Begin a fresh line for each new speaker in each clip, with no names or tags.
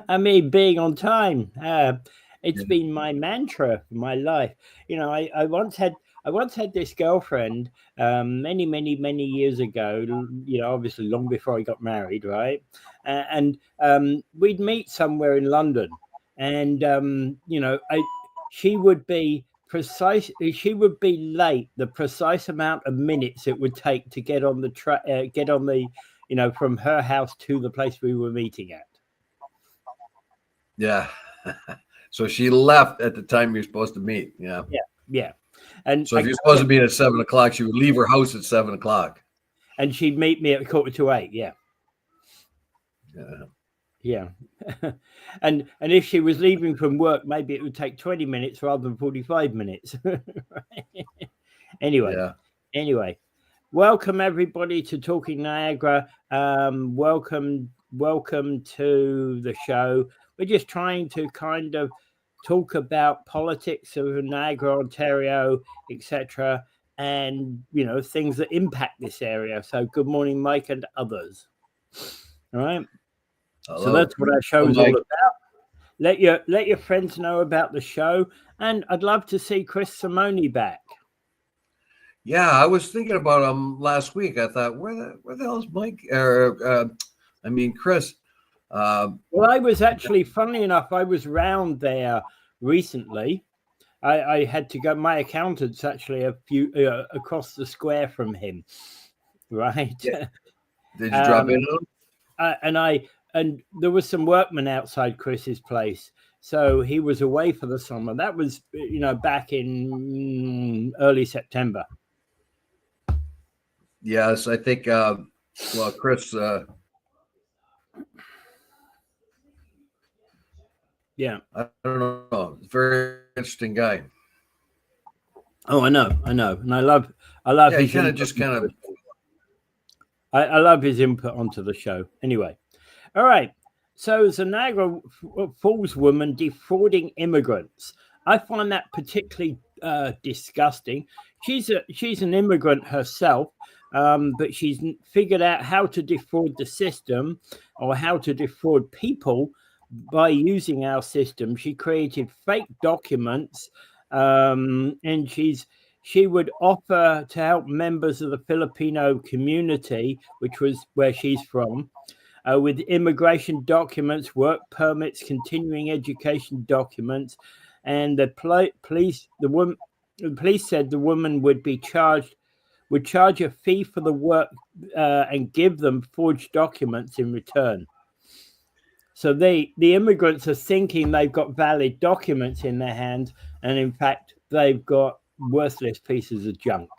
I mean, being on time. It's been my mantra for my life. I once had this girlfriend many years ago. Obviously long before I got married, right? And we'd meet somewhere in London, and she would be precise. She would be late the precise amount of minutes it would take to get on the from her house to the place we were meeting at.
Yeah. So she left at the time you're supposed to meet. Yeah.
Yeah. And
so if you're supposed to meet at 7:00, she would leave her house at 7:00.
And she'd meet me at 7:45. Yeah. Yeah. and if she was leaving from work, maybe it would take 20 minutes rather than 45 minutes. Anyway, welcome everybody to Talking Niagara. Welcome to the show. We're just trying to kind of talk about politics of Niagara, Ontario, etc., and things that impact this area. So good morning, Mike, and others. All right. Hello. So that's what our show is all about. Let your friends know about the show, and I'd love to see Chris Simone back.
Yeah, I was thinking about him last week. I thought, where the hell is Mike? Chris.
Well, I was actually, funnily enough, I was round there recently. I had to go. My accountant's actually a few across the square from him, right?
Yeah. Did you drop in on him?
And there was some workmen outside Chris's place, so he was away for the summer. That was back in early September.
Yes, I think. Chris.
Yeah,
I don't know. Very interesting guy.
Oh, I know, and I love.
Yeah, he
I love his input onto the show. Anyway, all right. So, the Niagara Falls woman defrauding immigrants. I find that particularly disgusting. She's an immigrant herself, but she's figured out how to defraud the system or how to defraud people by using our system. She created fake documents, and she would offer to help members of the Filipino community, which was where she's from, with immigration documents, work permits, continuing education documents, and the police said the woman would charge a fee for the work and give them forged documents in return. So the immigrants are thinking they've got valid documents in their hands, and in fact, they've got worthless pieces of junk.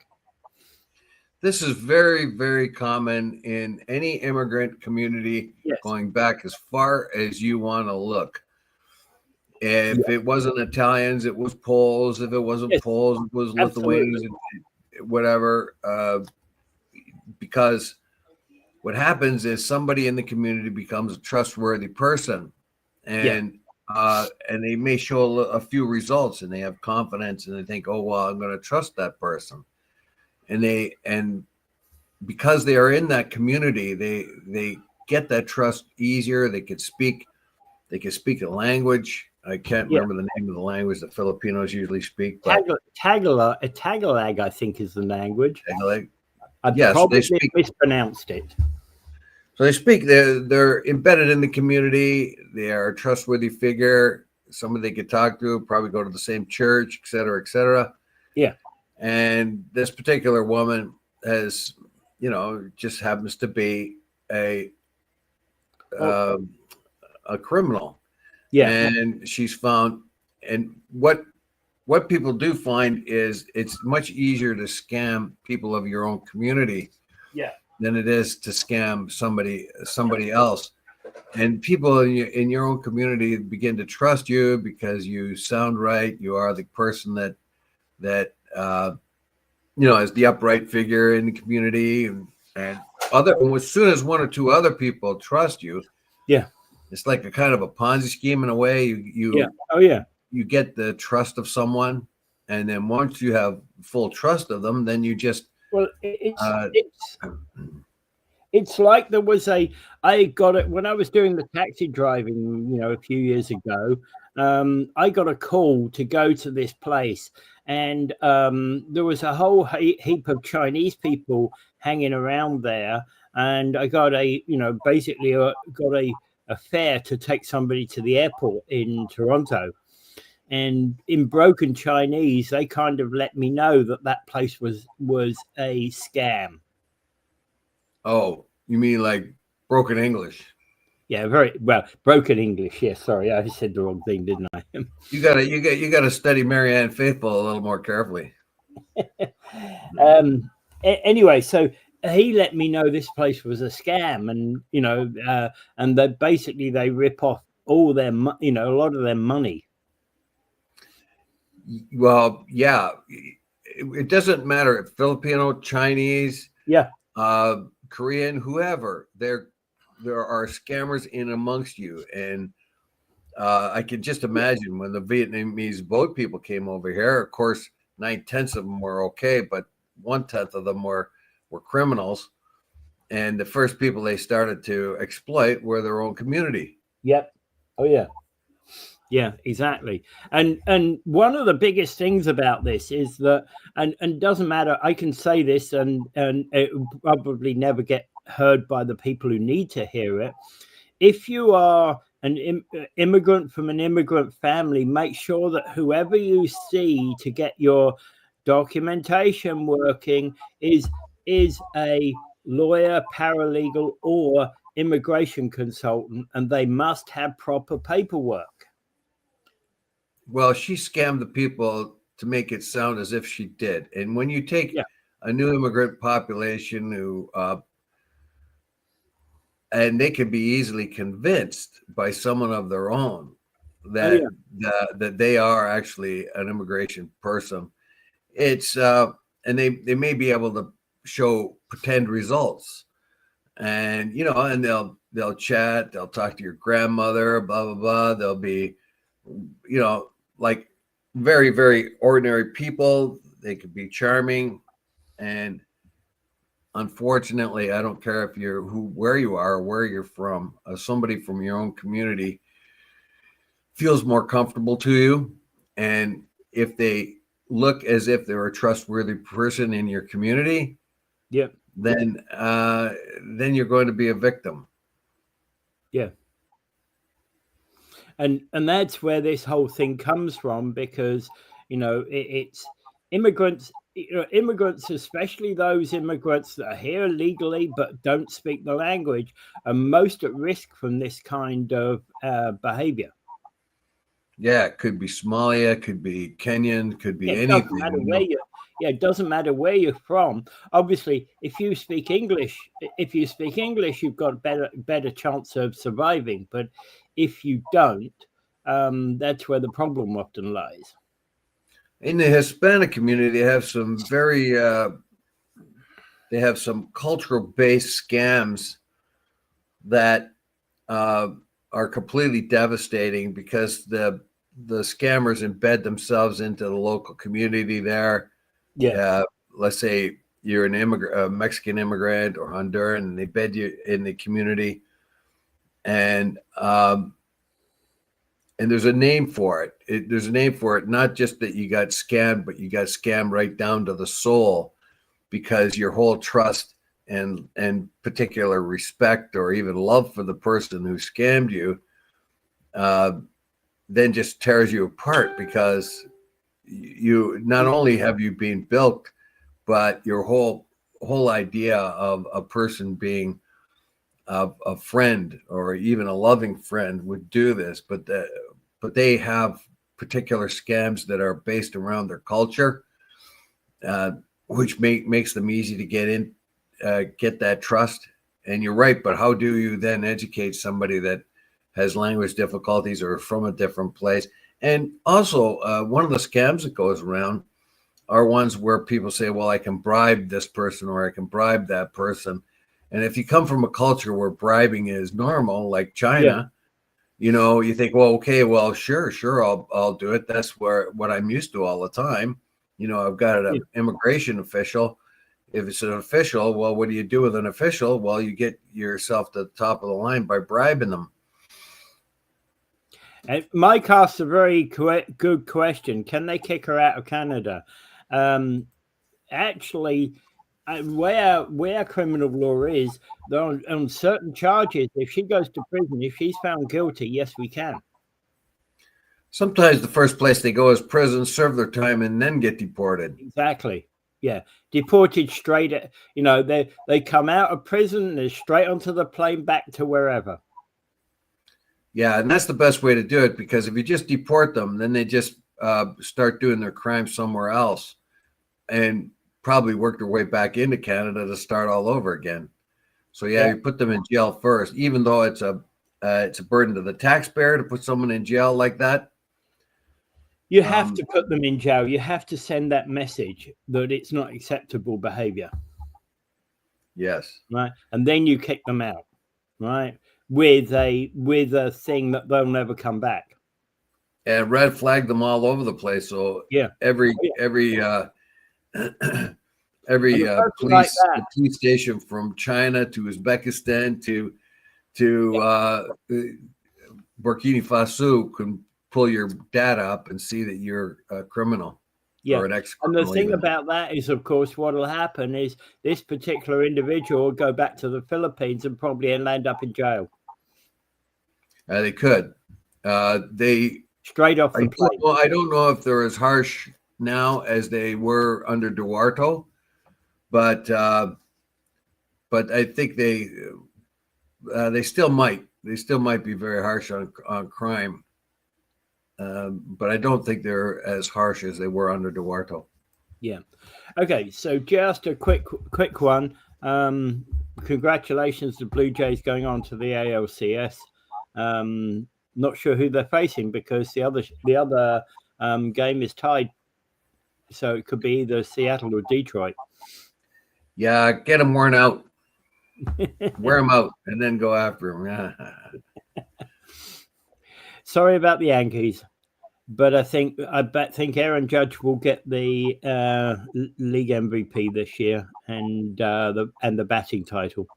This is very, very common in any immigrant community, yes, going back as far as you want to look. If it wasn't Italians, it was Poles. If it wasn't Poles, it was Lithuanians, whatever. Because what happens is somebody in the community becomes a trustworthy person, and they may show a few results, and they have confidence, and they think, "Oh well, I'm going to trust that person." And because they are in that community, they get that trust easier. They can speak the language. I can't remember the name of the language that Filipinos usually speak.
Tagalog, I think, is the language.
Tagalog.
I probably mispronounced it.
So they speak. They're embedded in the community. They are a trustworthy figure. Somebody they could talk to. Probably go to the same church, et cetera, et cetera.
Yeah.
And this particular woman has, just happens to be a criminal.
Yeah.
And she's found, and what people do find is it's much easier to scam people of your own community than it is to scam somebody else. And people in your own community begin to trust you because you sound right. You are the person that as the upright figure in the community, and as soon as one or two other people trust you, it's like a kind of a Ponzi scheme in a way. You get the trust of someone, and then once you have full trust of them, then you just
It's like there was I got it when I was doing the taxi driving, a few years ago. I got a call to go to this place, and there was a whole heap of Chinese people hanging around there. And I got basically got a fare to take somebody to the airport in Toronto. And in broken Chinese, they kind of let me know that place was a scam.
Oh, you mean like broken English?
Yeah, very well. Broken English. Yeah, sorry, I said the wrong thing, didn't I?
You gotta study Marianne Faithfull a little more carefully.
Anyway, so he let me know this place was a scam, and and that basically they rip off all their, a lot of their money.
Well, yeah, it doesn't matter if Filipino, Chinese,
Yeah,
Korean, whoever. There are scammers in amongst you, and I can just imagine when the Vietnamese boat people came over here. Of course, 9/10 of them were okay, but 1/10 of them were criminals, and the first people they started to exploit were their own community.
Yep. Oh yeah. Yeah, exactly. And one of the biggest things about this is that, and doesn't matter, I can say this, and it will probably never get heard by the people who need to hear it. If you are an immigrant from an immigrant family, make sure that whoever you see to get your documentation working is a lawyer, paralegal, or immigration consultant, and they must have proper paperwork.
Well, she scammed the people to make it sound as if she did. And when you take a new immigrant population who, and they can be easily convinced by someone of their own that that they are actually an immigration person. It's and they may be able to show pretend results, and and they'll chat, they'll talk to your grandmother, blah blah blah. They'll be, like very, very ordinary people. They could be charming. And unfortunately, I don't care if you're where you are or where you're from, somebody from your own community feels more comfortable to you. And if they look as if they're a trustworthy person in your community, then you're going to be a victim.
Yeah. And that's where this whole thing comes from, because it's immigrants, immigrants, especially those immigrants that are here legally but don't speak the language, are most at risk from this kind of behavior.
Yeah, it could be Somalia, could be Kenyan, could be anything.
Doesn't matter where it doesn't matter where you're from. Obviously, if you speak English, you've got a better chance of surviving. But if you don't, that's where the problem often lies.
In the Hispanic community, they have some cultural-based scams that are completely devastating, because the scammers embed themselves into the local community there. Yeah. Let's say you're a Mexican immigrant or Honduran, and they embed you in the community, and there's a name for it. There's a name for it. Not just that you got scammed, but you got scammed right down to the soul, because your whole trust and particular respect or even love for the person who scammed you then just tears you apart, because you not only have you been bilked, but your whole idea of a person being a friend or even a loving friend would do this, but they have particular scams that are based around their culture, which makes them easy to get that trust. And you're right, but how do you then educate somebody that has language difficulties or from a different place? And also, one of the scams that goes around are ones where people say, well, I can bribe this person or I can bribe that person. And if you come from a culture where bribing is normal, like China, you think, well, okay, well, sure, I'll do it. That's what I'm used to all the time. I've got an immigration official, If it's an official, well, what do you do with an official? Well, you get yourself to the top of the line by bribing them.
And Mike asked a very good question. Can they kick her out of Canada? Actually, where criminal law is, on certain charges, if she goes to prison, if she's found guilty, yes, we can.
Sometimes the first place they go is prison, serve their time, and then get deported.
Exactly. Yeah, deported straight. They come out of prison and they're straight onto the plane back to wherever.
Yeah, and that's the best way to do it, because if you just deport them, then they just start doing their crime somewhere else and probably work their way back into Canada to start all over again. So yeah, you put them in jail first, even though it's a burden to the taxpayer to put someone in jail like that.
You have to put them in jail. You have to send that message that it's not acceptable behavior.
Yes.
Right. And then you kick them out, right? With a thing that they'll never come back.
And red flag them all over the place. So every police station from China to Uzbekistan to Burkina Faso can pull your data up and see that you're a criminal.
Yeah.
Or an
and the thing about that is, of course, what will happen is this particular individual will go back to the Philippines and probably land up in jail.
They could. They
straight off the plane.
Well, I don't know if they're as harsh now as they were under Duarte, but I think they still might be very harsh on crime. But I don't think they're as harsh as they were under Duarte.
Yeah. Okay. So just a quick one. Congratulations to Blue Jays going on to the ALCS. Not sure who they're facing because the other game is tied. So it could be either Seattle or Detroit.
Yeah, get them worn out. Wear them out and then go after them.
Sorry about the Yankees, but I think Aaron Judge will get the league MVP this year and the batting title.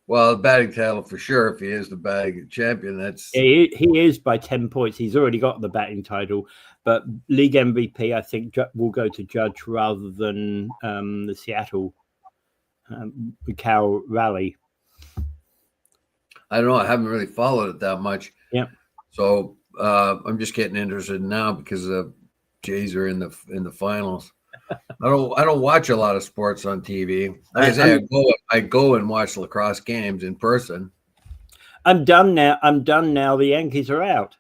Well, the batting title for sure. If he is the batting champion,
he is by 10 points. He's already got the batting title, but league MVP I think will go to Judge rather than the Seattle Cal rally.
I don't know. I haven't really followed it that much.
Yeah.
So I'm just getting interested now because the Jays are in the finals. I don't watch a lot of sports on TV. I go and watch lacrosse games in person.
I'm done now. The Yankees are out.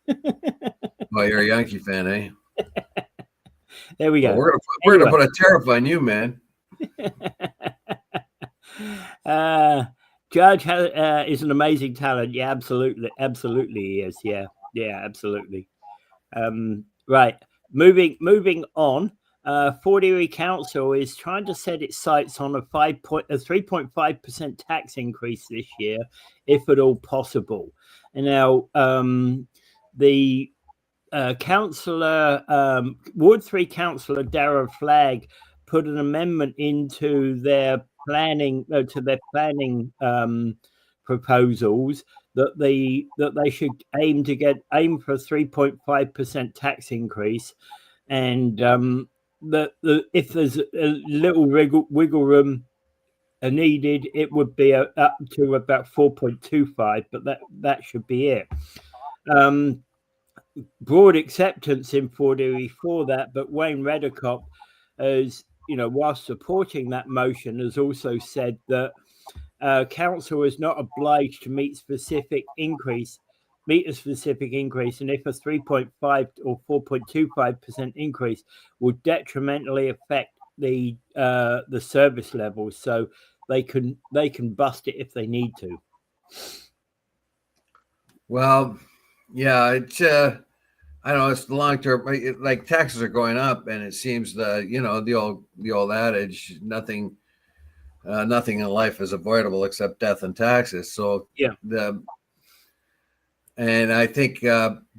Oh, you're a Yankee fan, eh?
There we go.
Well, we're gonna put a tariff on you, man.
Judge is an amazing talent. Yeah, absolutely he is. Yeah, absolutely. Right, moving on. Fort Erie Council is trying to set its sights on a 3.5% tax increase this year, if at all possible. And now the councillor, Ward 3 councillor Dara Flagg put an amendment into their planning proposals that they should aim for a 3.5% tax increase, and if there's a little wiggle room needed, it would be up to about 4.25, but that should be it. Broad acceptance in Fort Erie for that, but Wayne Reddecock, as while supporting that motion, has also said that council is not obliged to meet a specific increase, and if a 3.5 or 4.25% increase will detrimentally affect the service levels, so they can bust it if they need to.
Well, yeah, it's I don't know, it's the long term. Like taxes are going up, and it seems the old adage, nothing in life is avoidable except death and taxes. So
yeah,
and I think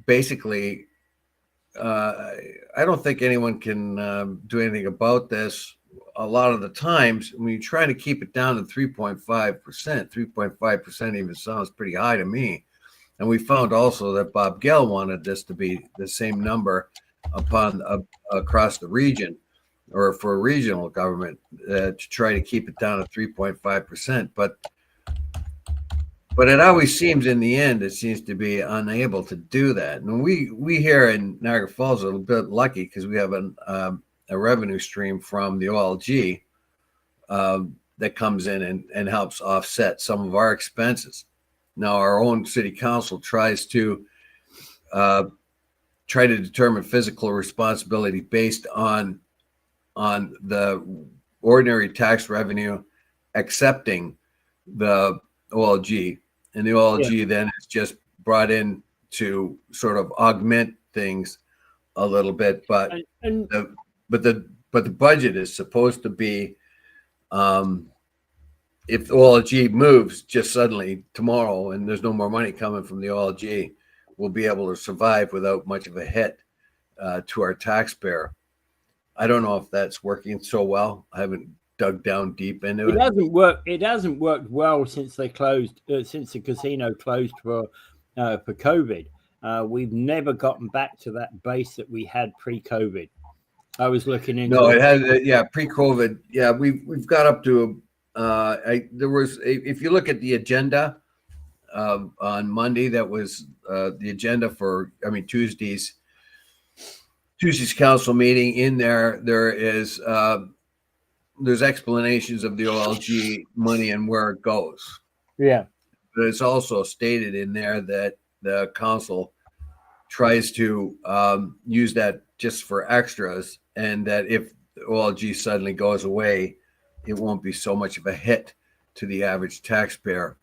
basically, I don't think anyone can do anything about this. a lot of the times when you try to keep it down to 3.5% even sounds pretty high to me. And we found also that Bob Gell wanted this to be the same number across the region, or for a regional government, to try to keep it down to 3.5%. But it always seems in the end, it seems to be unable to do that. And we here in Niagara Falls are a little bit lucky because we have a revenue stream from the OLG that comes in and helps offset some of our expenses. Now, our own city council tries to determine fiscal responsibility based on the ordinary tax revenue, accepting the OLG, and the OLG then is just brought in to sort of augment things a little bit. But the budget is supposed to be, if the OLG moves just suddenly tomorrow and there's no more money coming from the OLG, we'll be able to survive without much of a hit to our taxpayer. I don't know if that's working so well. I haven't dug down deep into it.
It hasn't worked well since they closed, since the casino closed for COVID. We've never gotten back to that base that we had pre-COVID. I was looking into.
No, it has. Pre-COVID. Yeah, we've got up to. If you look at the agenda on Monday, that was the agenda for Tuesday's council meeting. In there is there's explanations of the OLG money and where it goes.
Yeah,
but it's also stated in there that the council tries to use that just for extras, and that if the OLG suddenly goes away, it won't be so much of a hit to the average taxpayer.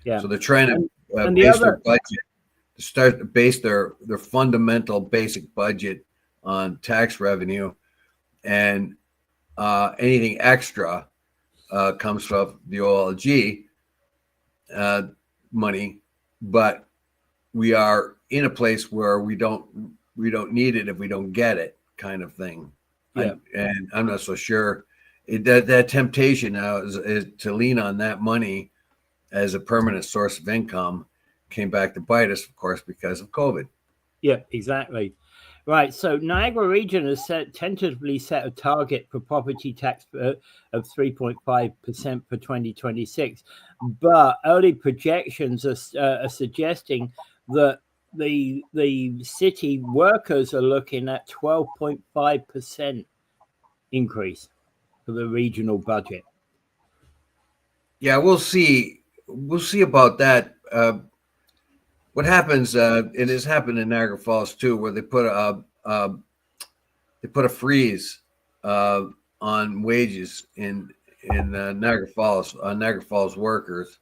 Yeah.
So they're trying to base their budget, base their fundamental basic budget on tax revenue, and anything extra comes from the OLG money. But we are in a place where we don't need it if we don't get it, kind of thing.
Yeah.
And I'm not so sure that temptation now is to lean on that money as a permanent source of income came back to bite us, of course, because of COVID.
Yeah, exactly. Right. So Niagara Region has tentatively set a target for property tax of 3.5% for 2026, but early projections are suggesting that the city workers are looking at 12.5% increase for the regional budget.
Yeah, we'll see. We'll see about that. What happens? It has happened in Niagara Falls too, where they put a freeze on wages in Niagara Falls on Niagara Falls workers.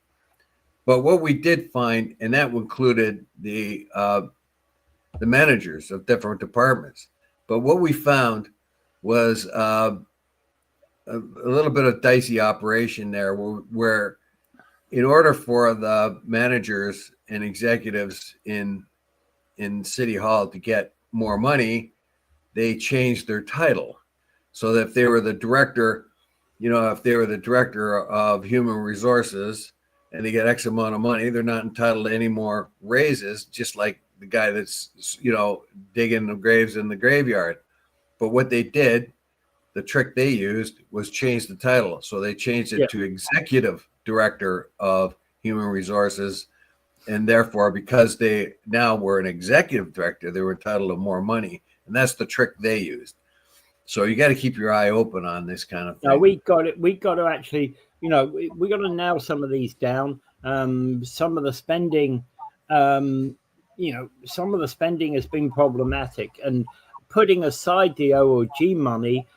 But what we did find, and that included the managers of different departments. But what we found was a little bit of dicey operation there, where in order for the managers and executives in City Hall to get more money, they changed their title. So that if they were the director, if they were the director of human resources and they get X amount of money, they're not entitled to any more raises, just like the guy that's, digging the graves in the graveyard. But what they did, the trick they used, was change the title. So they changed it to executive director of human resources. And therefore, because they now were an executive director, they were entitled to more money. And that's the trick they used. So you got to keep your eye open on this kind of thing.
No, we got to actually, we got to nail some of these down. Some of the spending, some of the spending has been problematic, and putting aside the OLG money,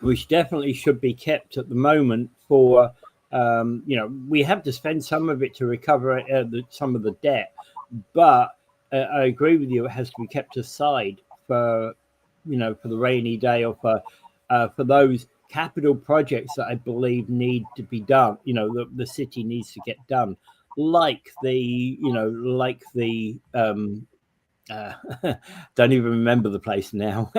which definitely should be kept at the moment for, we have to spend some of it to recover some of the debt, but I agree with you, it has to be kept aside for the rainy day, or for those capital projects that I believe need to be done, the city needs to get done, like the don't even remember the place now.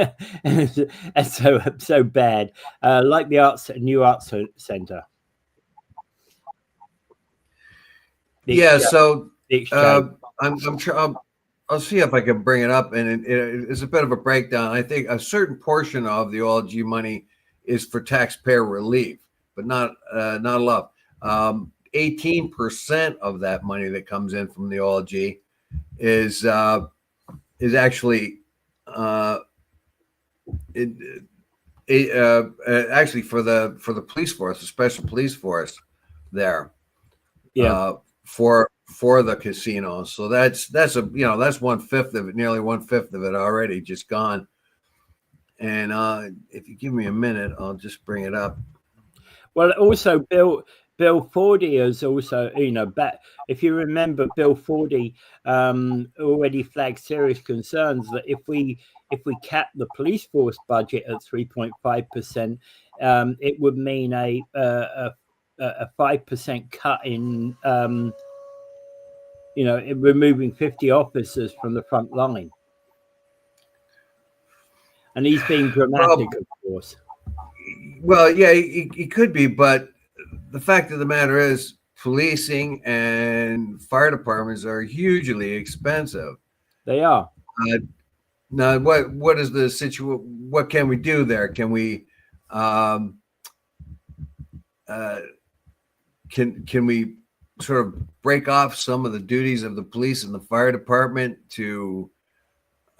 It's so bad. Like the new arts center.
So I'll see if I can bring it up, and it's a bit of a breakdown. I think a certain portion of the OLG money is for taxpayer relief, but not a lot. 18% of that money that comes in from the OLG is actually actually for the police force, the special police force there. For the casino. So that's 1/5 of it, nearly 1/5 of it already just gone. And if you give me a minute, I'll just bring it up.
Well, also Bill Fordy is also, back. If you remember, Bill Fordy already flagged serious concerns that if we cap the police force budget at 3.5%, it would mean a 5% cut in, in removing 50 officers from the front line. And he's being dramatic, of course.
Well, yeah, he could be, but the fact of the matter is policing and fire departments are hugely expensive.
They are.
Now, what is the situation? What can we do there? Can we can we sort of break off some of the duties of the police and the fire department to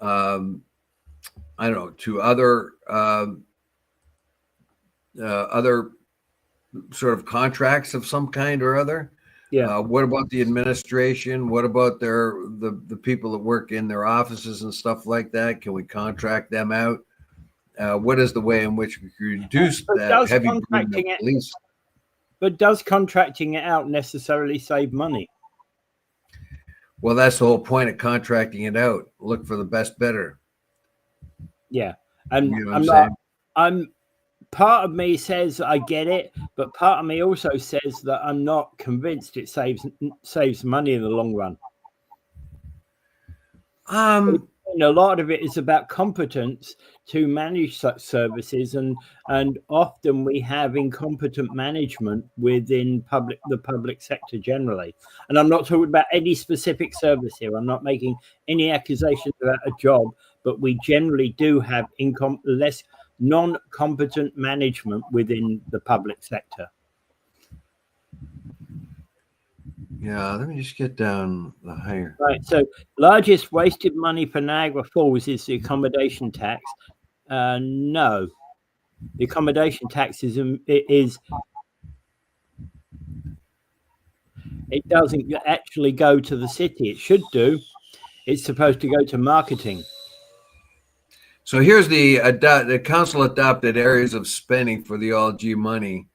I don't know, to other sort of contracts of some kind or other?
Yeah.
What about the administration? What about the people that work in their offices and stuff like that? Can we contract them out? What is the way in which we reduce that heavy burden of police?
But does contracting it out necessarily save money?
Well, that's the whole point of contracting it out. Look for the best bidder.
Yeah, and I'm part of me says I get it, but part of me also says that I'm not convinced it saves money in the long run. A lot of it is about competence to manage such services, and often we have incompetent management within the public sector generally. And I'm not talking about any specific service here. I'm not making any accusations about a job, but we generally do have less non-competent management within the public sector.
Yeah, let me just get down the higher.
Right, so largest wasted money for Niagara Falls is the accommodation tax. No, the accommodation tax it doesn't actually go to the city. It should do. It's supposed to go to marketing.
So here's the council adopted areas of spending for the OLG money,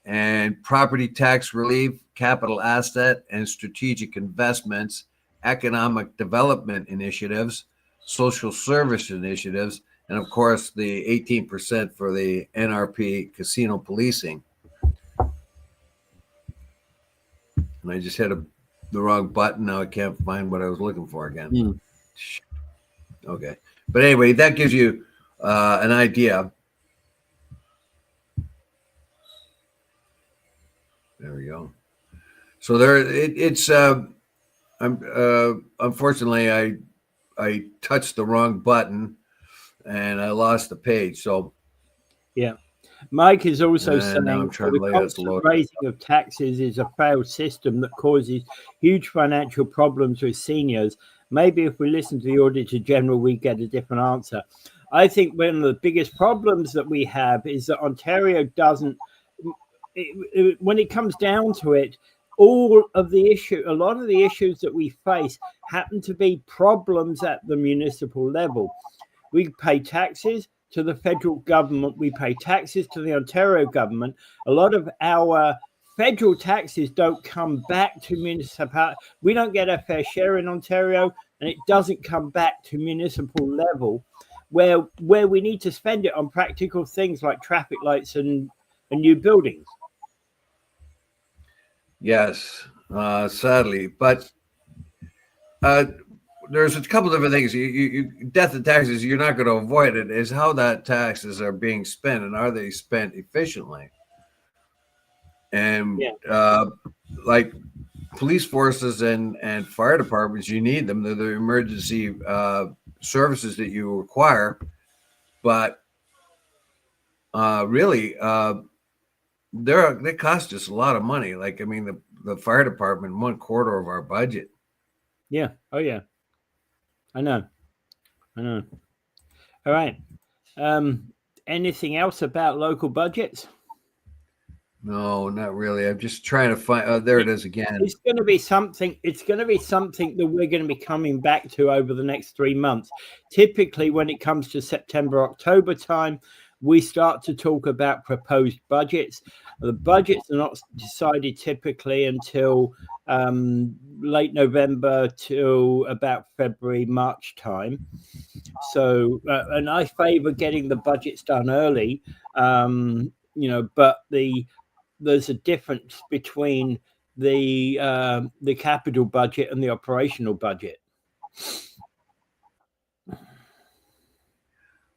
and property tax relief, capital asset and strategic investments, economic development initiatives, social service initiatives, and of course the 18% for the NRP casino policing. And I just hit the wrong button. Now I can't find what I was looking for again. Okay. But anyway, that gives you an idea. There we go. So unfortunately I touched the wrong button and I lost the page. So
yeah. Mike is also saying the constant raising of taxes is a failed system that causes huge financial problems with seniors. Maybe if we listen to the Auditor General, we get a different answer. I think one of the biggest problems that we have is that Ontario doesn't, when it comes down to it, a lot of the issues that we face happen to be problems at the municipal level. We pay taxes to the federal government. We pay taxes to the Ontario government. A lot of our federal taxes don't come back to municipal. We don't get a fair share in Ontario, and it doesn't come back to municipal level, where we need to spend it on practical things like traffic lights and new buildings.
Yes, sadly, but there's a couple different things. Death and taxes, you're not going to avoid it. Is how that taxes are being spent, and are they spent efficiently? And like police forces and fire departments, you need them. They're the emergency services that you require. But really, they cost us a lot of money. Like, I mean, the fire department, 1/4 of our budget.
Yeah. Oh, yeah. I know. All right. Anything else about local budgets?
No, not really. I'm just trying to find. Oh, there it is again.
It's going to be something. It's going to be something that we're going to be coming back to over the next 3 months. Typically, when it comes to September, October time, we start to talk about proposed budgets. The budgets are not decided typically until late November to about February, March time. So, and I favor getting the budgets done early, but there's a difference between the capital budget and the operational budget.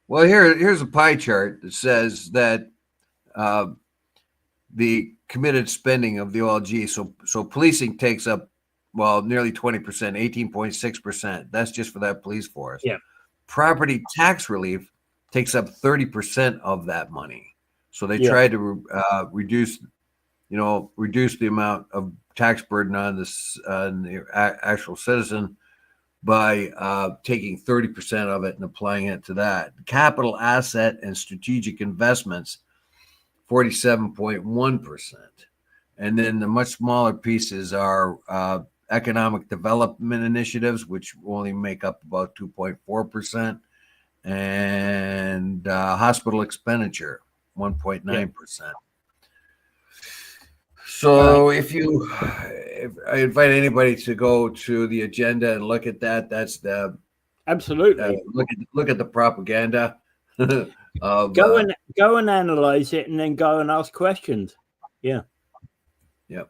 Well, here's a pie chart that says that the committed spending of the OLG. So policing takes up, nearly 20%, 18.6%. That's just for that police force.
Yeah.
Property tax relief takes up 30% of that money. So they try to reduce the amount of tax burden on the actual citizen by taking 30% of it and applying it to that. Capital asset and strategic investments, 47.1%. And then the much smaller pieces are economic development initiatives, which only make up about 2.4%, and hospital expenditure, 1.9%. So if I invite anybody to go to the agenda and look at that, that's the
absolutely
look at the propaganda.
Go and analyze it, and then go and ask questions. Yeah.
Yep.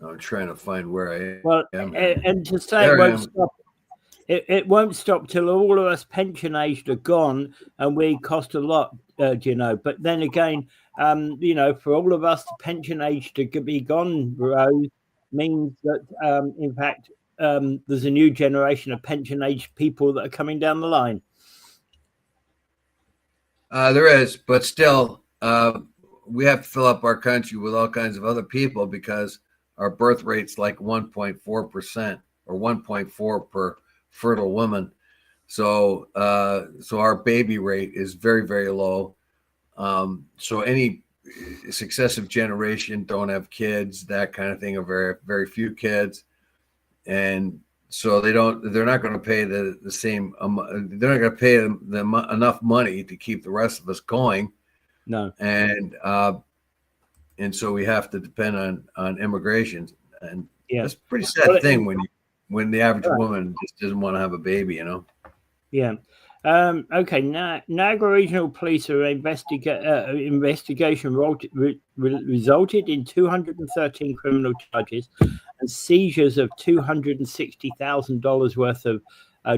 I'm trying to find where I am.
And to say it won't stop. It won't stop till all of us pension aged are gone, and we cost a lot, But then again, for all of us, the pension age to be gone, Rose, means that, in fact, there's a new generation of pension age people that are coming down the line.
There is, but still, we have to fill up our country with all kinds of other people because our birth rate's like 1.4% or 1.4 per fertile woman. So our baby rate is very, very low. So any successive generation don't have kids, that kind of thing, or very, very few kids. And so they're not going to pay the same, they're not going to pay them enough money to keep the rest of us going.
No.
And so we have to depend on immigration. And that's a pretty sad thing when the average woman just doesn't want to have a baby,
Yeah. Okay. Niagara Regional Police investigation resulted in 213 criminal charges and seizures of $260,000 worth of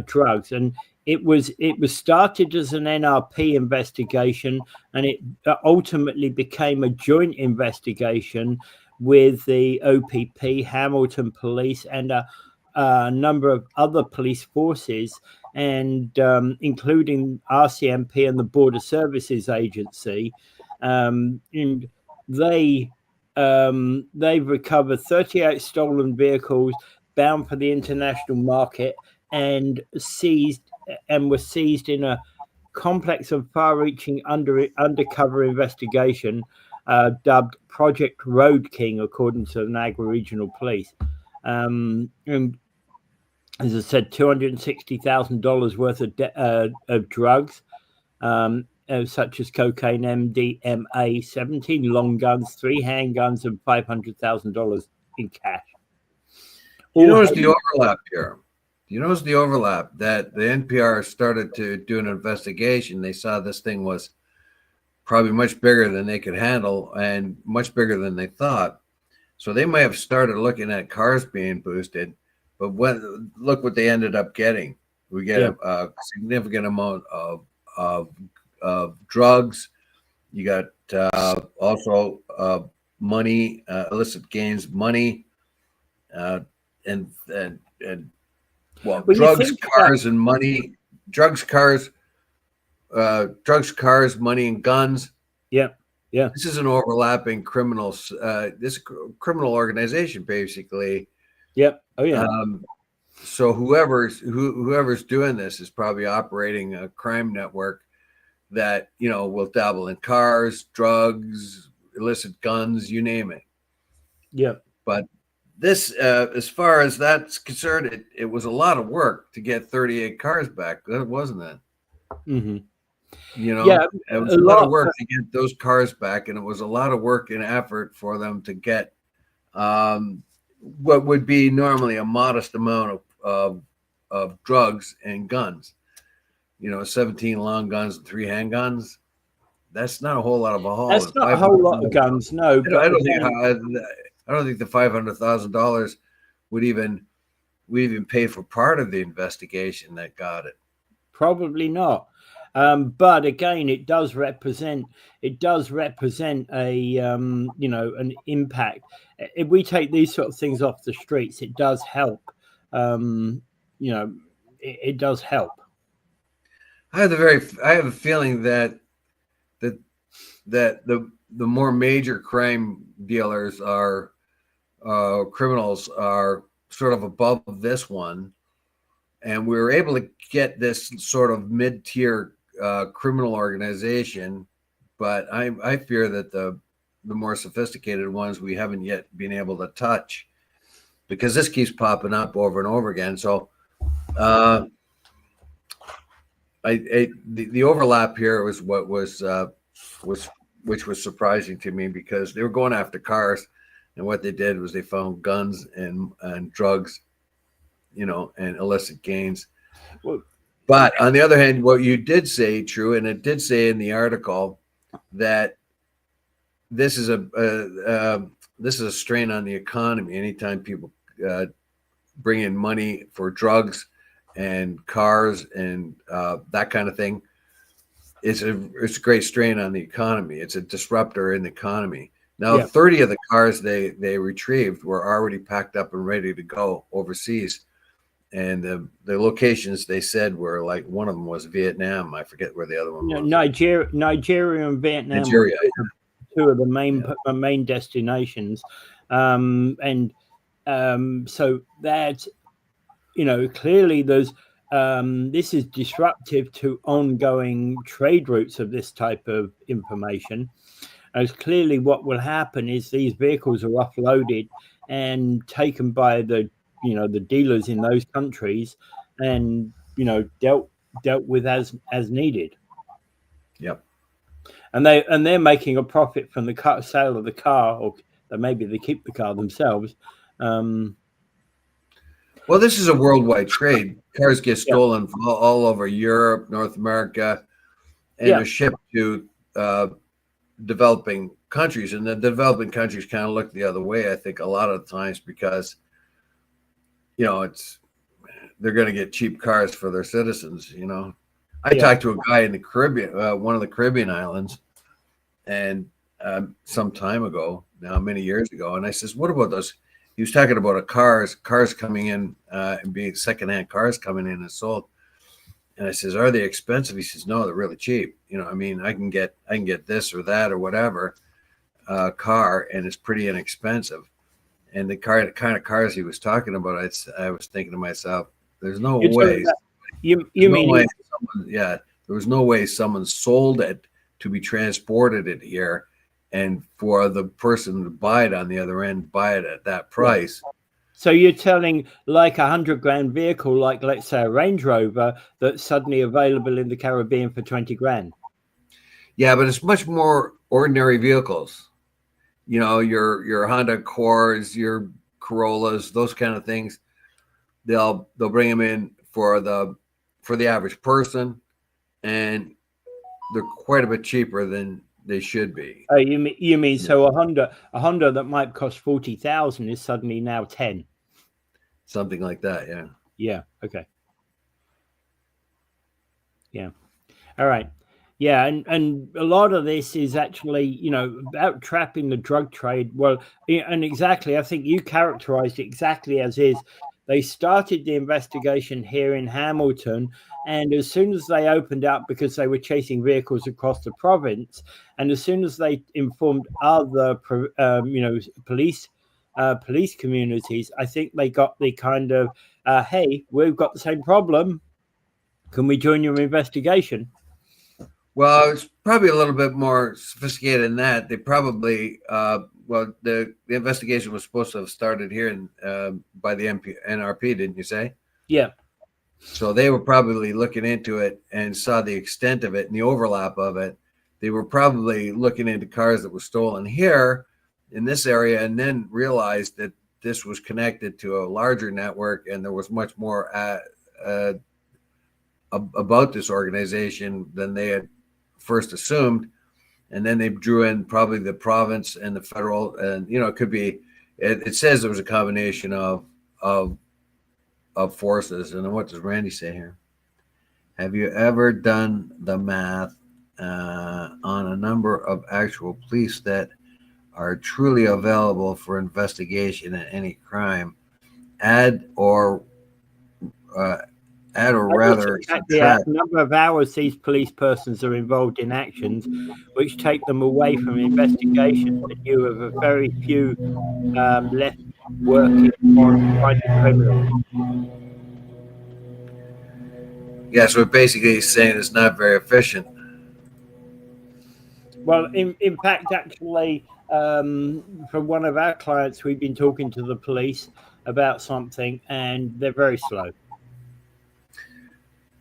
drugs. And it was started as an NRP investigation, and it ultimately became a joint investigation with the OPP, Hamilton Police, and a number of other police forces, and including RCMP and the Border Services Agency. And they've recovered 38 stolen vehicles bound for the international market and were seized in a complex and far-reaching undercover investigation dubbed Project Road King, according to the Niagara Regional Police. And as I said, $260,000 worth of drugs, such as cocaine, MDMA, 17 long guns, 3 handguns, and $500,000 in cash.
You notice the overlap here. You notice the overlap that the NPR started to do an investigation. They saw this thing was probably much bigger than they could handle and much bigger than they thought. So they might have started looking at cars being boosted, But look what they ended up getting. We get a significant amount of drugs. You got also money, illicit gains, money, and drugs, cars, and money. Drugs, cars, money, and guns.
Yeah.
This is an overlapping criminals. This criminal organization, basically.
Yep. Oh yeah.
So whoever's doing this is probably operating a crime network that will dabble in cars, drugs, illicit guns, you name it.
Yep.
But this, as far as that's concerned, it was a lot of work to get 38 cars back, wasn't it?
Mm-hmm.
It was a lot of work to get those cars back, and it was a lot of work and effort for them to get what would be normally a modest amount of drugs and guns. 17 long guns and 3 handguns. That's not a whole lot of a haul.
That's not a whole lot of guns, no.
I don't think the $500,000 would even pay for part of the investigation that got it.
Probably not. But again, it does represent a an impact. If we take these sort of things off the streets, it does help. It does help.
I have a feeling that the more major crime dealers are criminals are sort of above this one, and we were able to get this sort of mid-tier criminal organization, but I fear that the more sophisticated ones we haven't yet been able to touch, because this keeps popping up over and over again. So the overlap here was which was surprising to me, because they were going after cars, and what they did was they found guns and drugs, and illicit gains.
Well,
but on the other hand, what you did say, true, and it did say in the article that this is a strain on the economy. Anytime people bring in money for drugs and cars and that kind of thing, it's a great strain on the economy. It's a disruptor in the economy. Now, 30 of the cars they retrieved were already packed up and ready to go overseas. And the locations they said were, like, one of them was Vietnam. I forget where the other one was.
Nigeria and Vietnam.
Nigeria,
two of the main destinations. So that, clearly there's this is disruptive to ongoing trade routes of this type of information. As clearly what will happen is these vehicles are offloaded and taken by the dealers in those countries and dealt with as needed.
Yep.
And they're making a profit from the sale of the car, or maybe they keep the car themselves.
Well, this is a worldwide trade. Cars get stolen from all over Europe, North America, and are shipped to developing countries. And the developing countries kind of look the other way, I think, a lot of times, because they're going to get cheap cars for their citizens. I talked to a guy in the Caribbean, one of the Caribbean islands, and some time ago, now many years ago, and I says, "What about those?" He was talking about cars coming in and being secondhand cars coming in and sold. And I says, "Are they expensive?" He says, "No, they're really cheap. I can get this or that or whatever car, and it's pretty inexpensive." And the kind of cars he was talking about, I was thinking to myself, "There's no way." There was no way someone sold it to be transported it here, and for the person to buy it on the other end, buy it at that price.
So you're telling, like, $100,000 vehicle, like, let's say a Range Rover, that's suddenly available in the Caribbean for $20,000.
Yeah, but it's much more ordinary vehicles. Your Honda Accords, your Corollas, those kind of things. They'll bring them in for the average person, and they're quite a bit cheaper than they should be.
Oh, you mean so a Honda that might cost $40,000 is suddenly now $10,000.
something like that. Yeah.
Yeah. Okay. Yeah. All right. Yeah, and a lot of this is actually, about trapping the drug trade. Well, and exactly, I think you characterized it exactly as is. They started the investigation here in Hamilton, and as soon as they opened up, because they were chasing vehicles across the province, and as soon as they informed other, police communities, I think they got the kind of, hey, we've got the same problem. Can we join your investigation?
Well, it's probably a little bit more sophisticated than that. They probably, the investigation was supposed to have started here by the NRP, didn't you say?
Yeah.
So they were probably looking into it and saw the extent of it and the overlap of it. They were probably looking into cars that were stolen here in this area, and then realized that this was connected to a larger network, and there was much more about this organization than they had first assumed. And then they drew in probably the province and the federal, and it could be. It says there was a combination of forces. And then what does Randy say here? Have you ever done the math on a number of actual police that are truly available for investigation in any crime? Add or rather
the number of hours these police persons are involved in actions which take them away from investigation, and you have a very few left working on finding criminals.
Yeah, so basically he's saying it's not very efficient.
Well, in fact, actually, from one of our clients, we've been talking to the police about something, and they're very slow.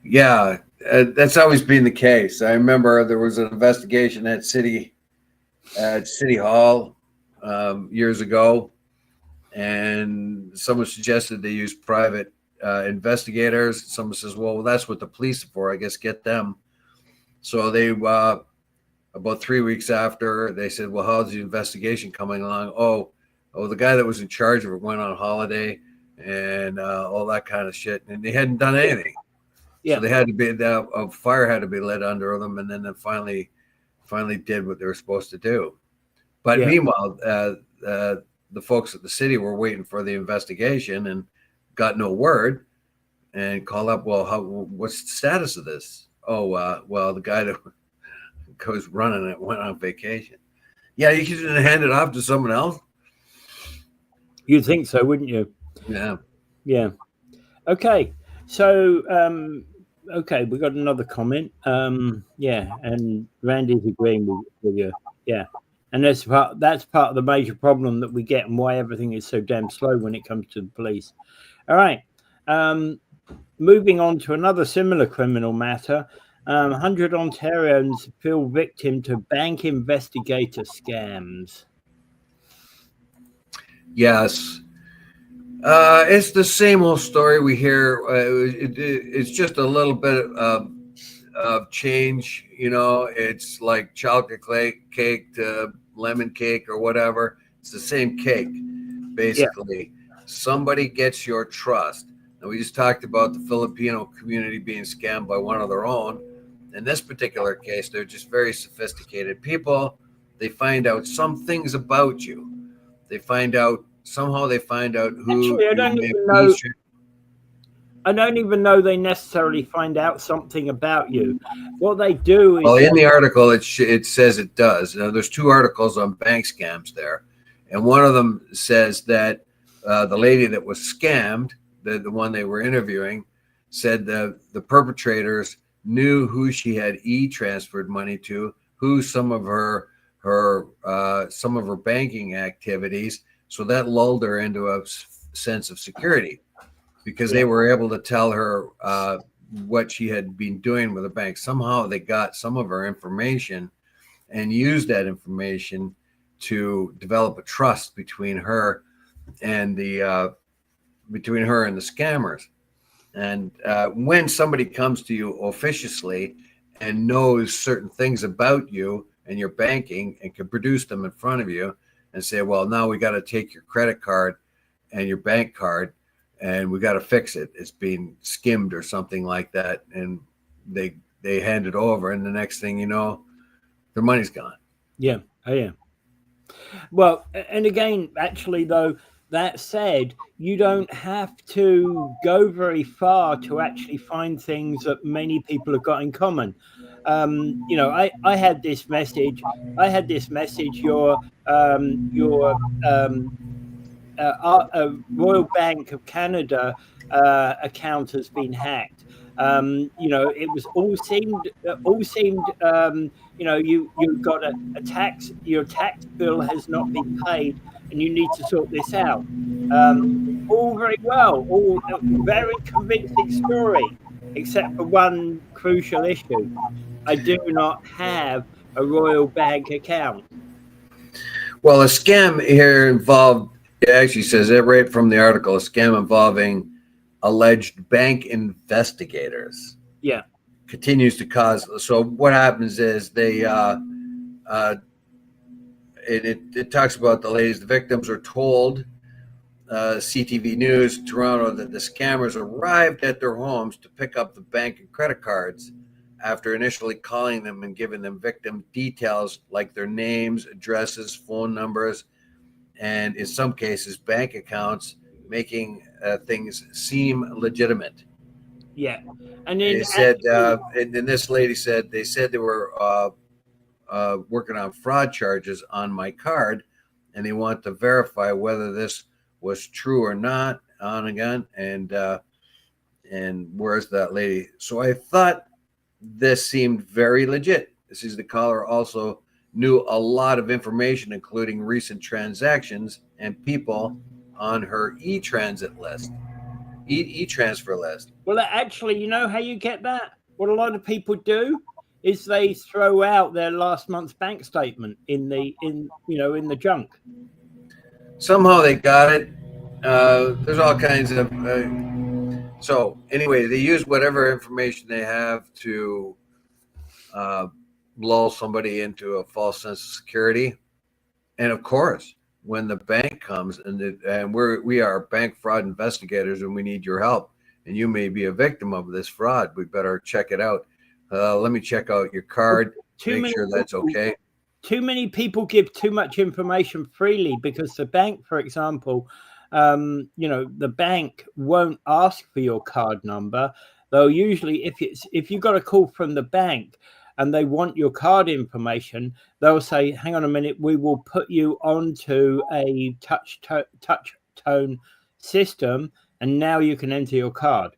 Yeah, that's always been the case. I remember there was an investigation at City Hall years ago, and someone suggested they use private investigators. Someone says, well, that's what the police are for. I guess get them. So they, about 3 weeks after, they said, well, how's the investigation coming along? Oh, the guy that was in charge of it went on holiday and all that kind of shit. And they hadn't done anything. Yeah. So they had to be, a fire had to be lit under them. And then they finally did what they were supposed to do. But meanwhile, the folks at the city were waiting for the investigation and got no word, and called up. Well, what's the status of this? Oh, well, the guy that was running it went on vacation. Yeah, you could hand it off to someone else.
You'd think so, wouldn't you?
Yeah.
Yeah. Okay. So, we got another comment. Yeah, and Randy's agreeing with you. Yeah. And that's part of the major problem that we get, and why everything is so damn slow when it comes to the police. All right. Moving on to another similar criminal matter. 100 Ontarians fell victim to bank investigator scams.
Yes. It's the same old story we hear. It's just a little bit of change. It's like chocolate cake to lemon cake or whatever. It's the same cake, basically. Yeah. Somebody gets your trust. And we just talked about the Filipino community being scammed by one of their own. In this particular case, they're just very sophisticated people. They find out some things about you. Somehow they find out who. Actually,
I don't even know they necessarily find out something about you. What they do is...
Well, in the article, it says it does. Now, there's 2 articles on bank scams there. And one of them says that the lady that was scammed, the one they were interviewing, said the perpetrators knew who she had transferred money to, who some of her banking activities. So that lulled her into a sense of security, because they were able to tell her what she had been doing with the bank. Somehow they got some of her information and used that information to develop a trust between her and the scammers. And when somebody comes to you officiously and knows certain things about you and your banking and can produce them in front of you and say, well, now we got to take your credit card and your bank card and we got to fix it. It's being skimmed or something like that. And they hand it over, and the next thing you know, their money's gone.
Yeah. Oh, yeah. Well, and again, actually, though, that said, you don't have to go very far to actually find things that many people have got in common. I had this message. Your Royal Bank of Canada account has been hacked. It was all seemed. You've got a tax. Your tax bill has not been paid, and you need to sort this out. All very well, all a very convincing story, except for one crucial issue. I do not have a Royal Bank account.
Well, a scam here involved, it actually says it right from the article, a scam involving alleged bank investigators.
Yeah.
Continues to cause. So what happens is they, it talks about the ladies, the victims are told, CTV News, Toronto, that the scammers arrived at their homes to pick up the bank and credit cards after initially calling them and giving them victim details like their names, addresses, phone numbers, and in some cases, bank accounts, making things seem legitimate.
Yeah. And then
they said, and this lady said, they said they were working on fraud charges on my card, and they want to verify whether this was true or not, on again. And where's that lady? So I thought this seemed very legit. This is the caller also knew a lot of information, including recent transactions and people on her e-transfer list.
Well, actually, you know how you get that? What a lot of people do is they throw out their last month's bank statement in the junk.
Somehow they got it. There's all kinds of. So anyway, they use whatever information they have to lull somebody into a false sense of security. And of course, when the bank comes and we are bank fraud investigators and we need your help, and you may be a victim of this fraud, we better check it out. Let me check out your card, make sure that's okay.
Too many people give too much information freely because the bank, for example, the bank won't ask for your card number. They'll usually, if you got a call from the bank and they want your card information, they'll say, hang on a minute, we will put you onto a touch tone system, and now you can enter your card.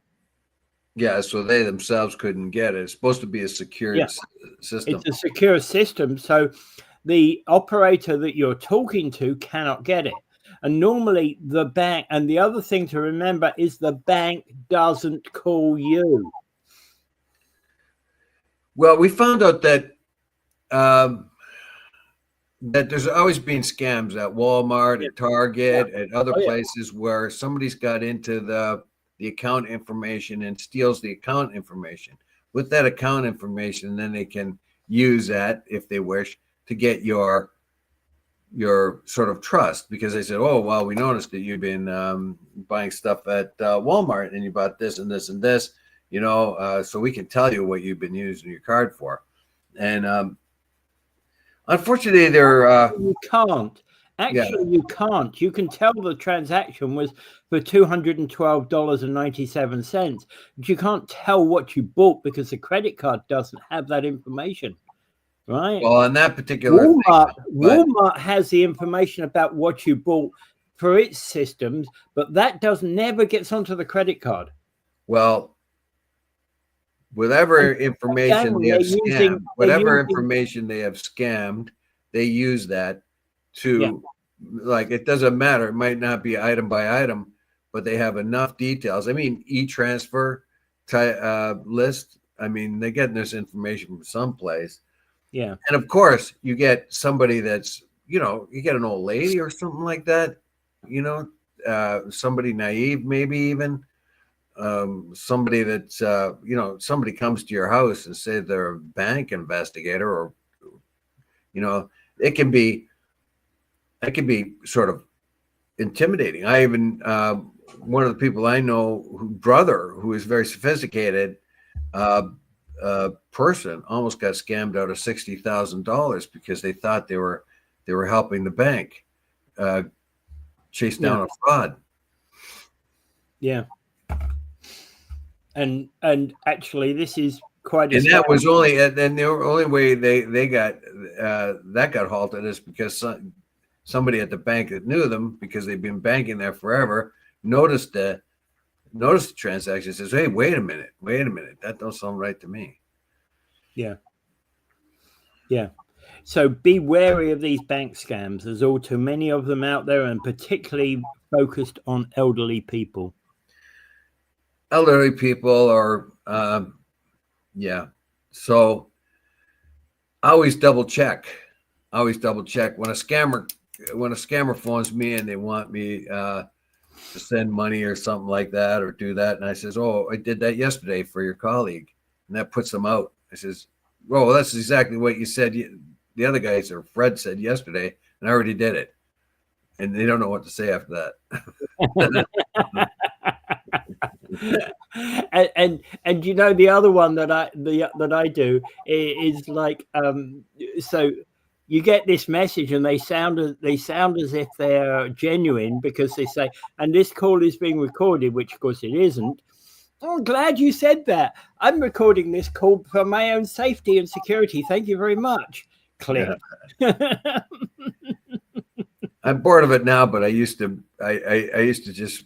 Yeah, so they themselves couldn't get it. It's supposed to be a secure system.
It's a secure system, so the operator that you're talking to cannot get it. And normally the bank, and the other thing to remember is the bank doesn't call you.
Well, we found out that that there's always been scams at Walmart, at Target, at other places where somebody's got into the account information and steals the account information. With that account information, then they can use that, if they wish, to get your sort of trust, because they said, oh, well, we noticed that you've been buying stuff at Walmart and you bought this and this and this, so we can tell you what you've been using your card for. And unfortunately,
you can't. Actually, you can't. You can tell the transaction was for $212.97, but you can't tell what you bought because the credit card doesn't have that information, right?
Well, on that particular
Walmart has the information about what you bought for its systems, but that never gets onto the credit card.
Well, whatever information they have scammed, information they have scammed, they use that to, like, it doesn't matter. It might not be item by item, but they have enough details. I mean, e-transfer list. I mean, they're getting this information from someplace.
Yeah.
And of course, you get somebody that's, you get an old lady or something like that, somebody naive, maybe even. Somebody that's somebody comes to your house and say they're a bank investigator, or it can be sort of intimidating. I even one of the people I know, brother, who is very sophisticated person, almost got scammed out of $60,000 because they thought they were helping the bank chase down a fraud.
Yeah. And actually, this is quite.
And that was only, and the only way they got that got halted is because somebody at the bank that knew them, because they've been banking there forever, noticed the transaction, says, "Hey, wait a minute, that don't sound right to me."
Yeah. So be wary of these bank scams. There's all too many of them out there, and particularly focused on elderly people.
Elderly people are, So I always double check. when a scammer phones me and they want me to send money or something like that, or do that, and I says, "Oh, I did that yesterday for your colleague," and that puts them out. I says, "Well, that's exactly what you said. The other guys, or Fred, said yesterday, and I already did it," and they don't know what to say after that.
and you know, the other one that I do is like, so you get this message and they sound as if they're genuine, because they say, "And this call is being recorded," which of course it isn't. "Oh, glad you said that. I'm recording this call for my own safety and security. Thank you very much." Click.
Yeah. I'm bored of it now, but I used to just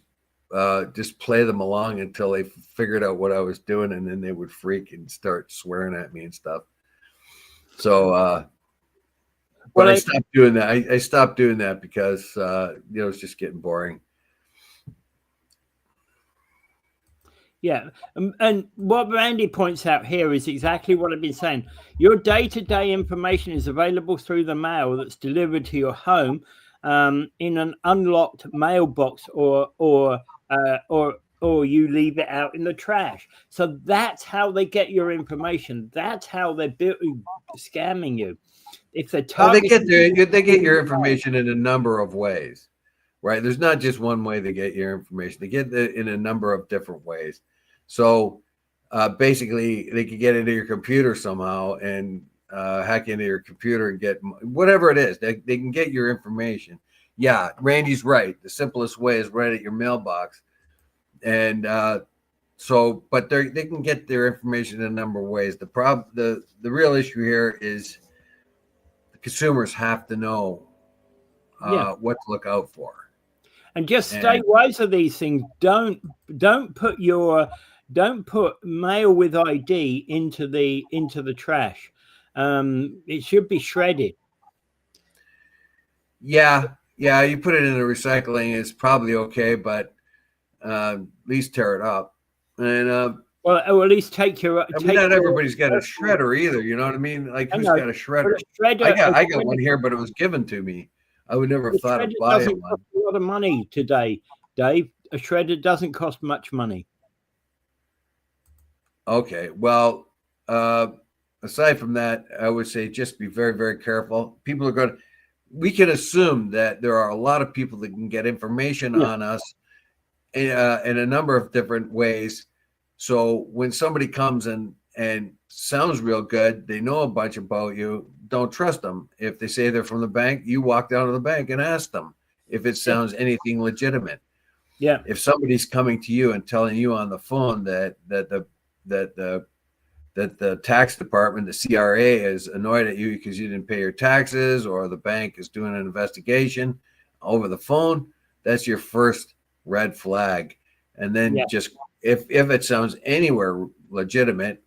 play them along until they figured out what I was doing, and then they would freak and start swearing at me and stuff. So, but I stopped doing that. I stopped doing that because it's just getting boring.
Yeah, and what Randy points out here is exactly what I've been saying. Your day-to-day information is available through the mail that's delivered to your home in an unlocked mailbox, or you leave it out in the trash. So that's how they get your information. That's how they're scamming you. If they're
they get your information in a number of ways, right? There's not just one way they get your information. They get it in a number of different ways. So basically, they could get into your computer somehow and hack into your computer and get whatever it is. They can get your information. Yeah, Randy's right. The simplest way is right at your mailbox. And but they can get their information in a number of ways. The real issue here is the consumers have to know what to look out for.
And just stay wise of these things. Don't put mail with ID into the trash. It should be shredded.
Yeah, you put it in the recycling, it's probably okay, but at least tear it up. And
well, or at least take your.
Not everybody's got a shredder either. You know what I mean? Like, who's got a shredder? I got one here, but it was given to me. I would never have thought of buying one.
Cost a lot of money today, Dave. A shredder doesn't cost much money.
Okay, well, aside from that, I would say just be very, very careful. We can assume that there are a lot of people that can get information on us in a number of different ways. So when somebody comes and sounds real good, they know a bunch about you, don't trust them. If they say they're from the bank, you walk down to the bank and ask them if it sounds anything legitimate.
Yeah.
If somebody's coming to you and telling you on the phone that the tax department, the CRA, is annoyed at you because you didn't pay your taxes, or the bank is doing an investigation over the phone, that's your first red flag. And then just if it sounds anywhere legitimate,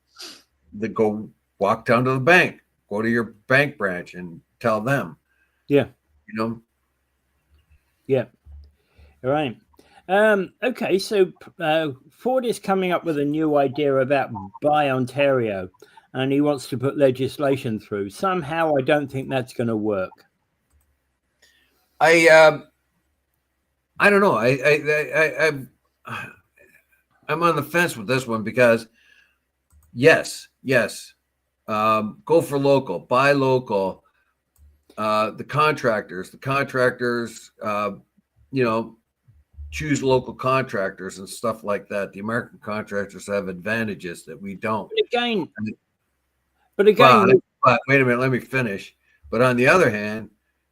go walk down to the bank, go to your bank branch and tell them.
Yeah.
Yeah.
All right. Okay, so Ford is coming up with a new idea about Buy Ontario, and he wants to put legislation through. Somehow, I don't think that's going to work.
I don't know. I'm on the fence with this one because yes, go for local, buy local. The contractors, choose local contractors and stuff like that. The American contractors have advantages that we don't.
But again,
but wait a minute, let me finish. But on the other hand,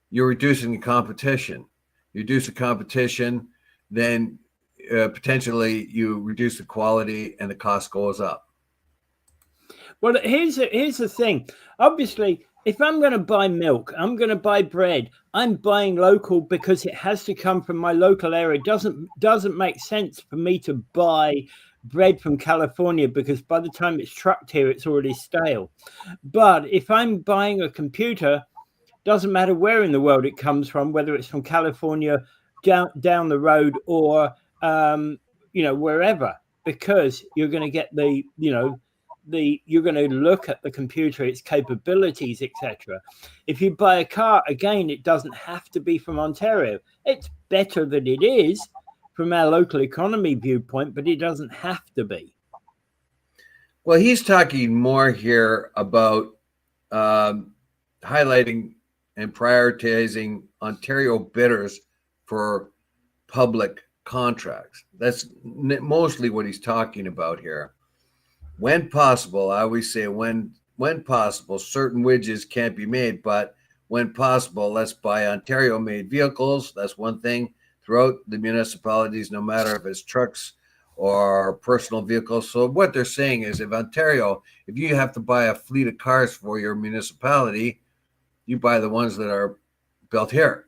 you're reducing the competition. You reduce the competition, then potentially you reduce the quality and the cost goes up.
Well, here's the thing. Obviously, if I'm going to buy milk, I'm going to buy bread, I'm buying local because it has to come from my local area. It doesn't make sense for me to buy bread from California because by the time it's trucked here, it's already stale. But if I'm buying a computer, doesn't matter where in the world it comes from, whether it's from California down the road or wherever, because you're going to get you're going to look at the computer, its capabilities, etc. If you buy a car, again, it doesn't have to be from Ontario. It's better that it is from our local economy viewpoint, but it doesn't have to be.
Well, he's talking more here about highlighting and prioritizing Ontario bidders for public contracts. That's mostly what he's talking about here. When possible, I always say when possible, certain widgets can't be made, but when possible, let's buy Ontario-made vehicles. That's one thing throughout the municipalities, no matter if it's trucks or personal vehicles. So what they're saying is if you have to buy a fleet of cars for your municipality, you buy the ones that are built here.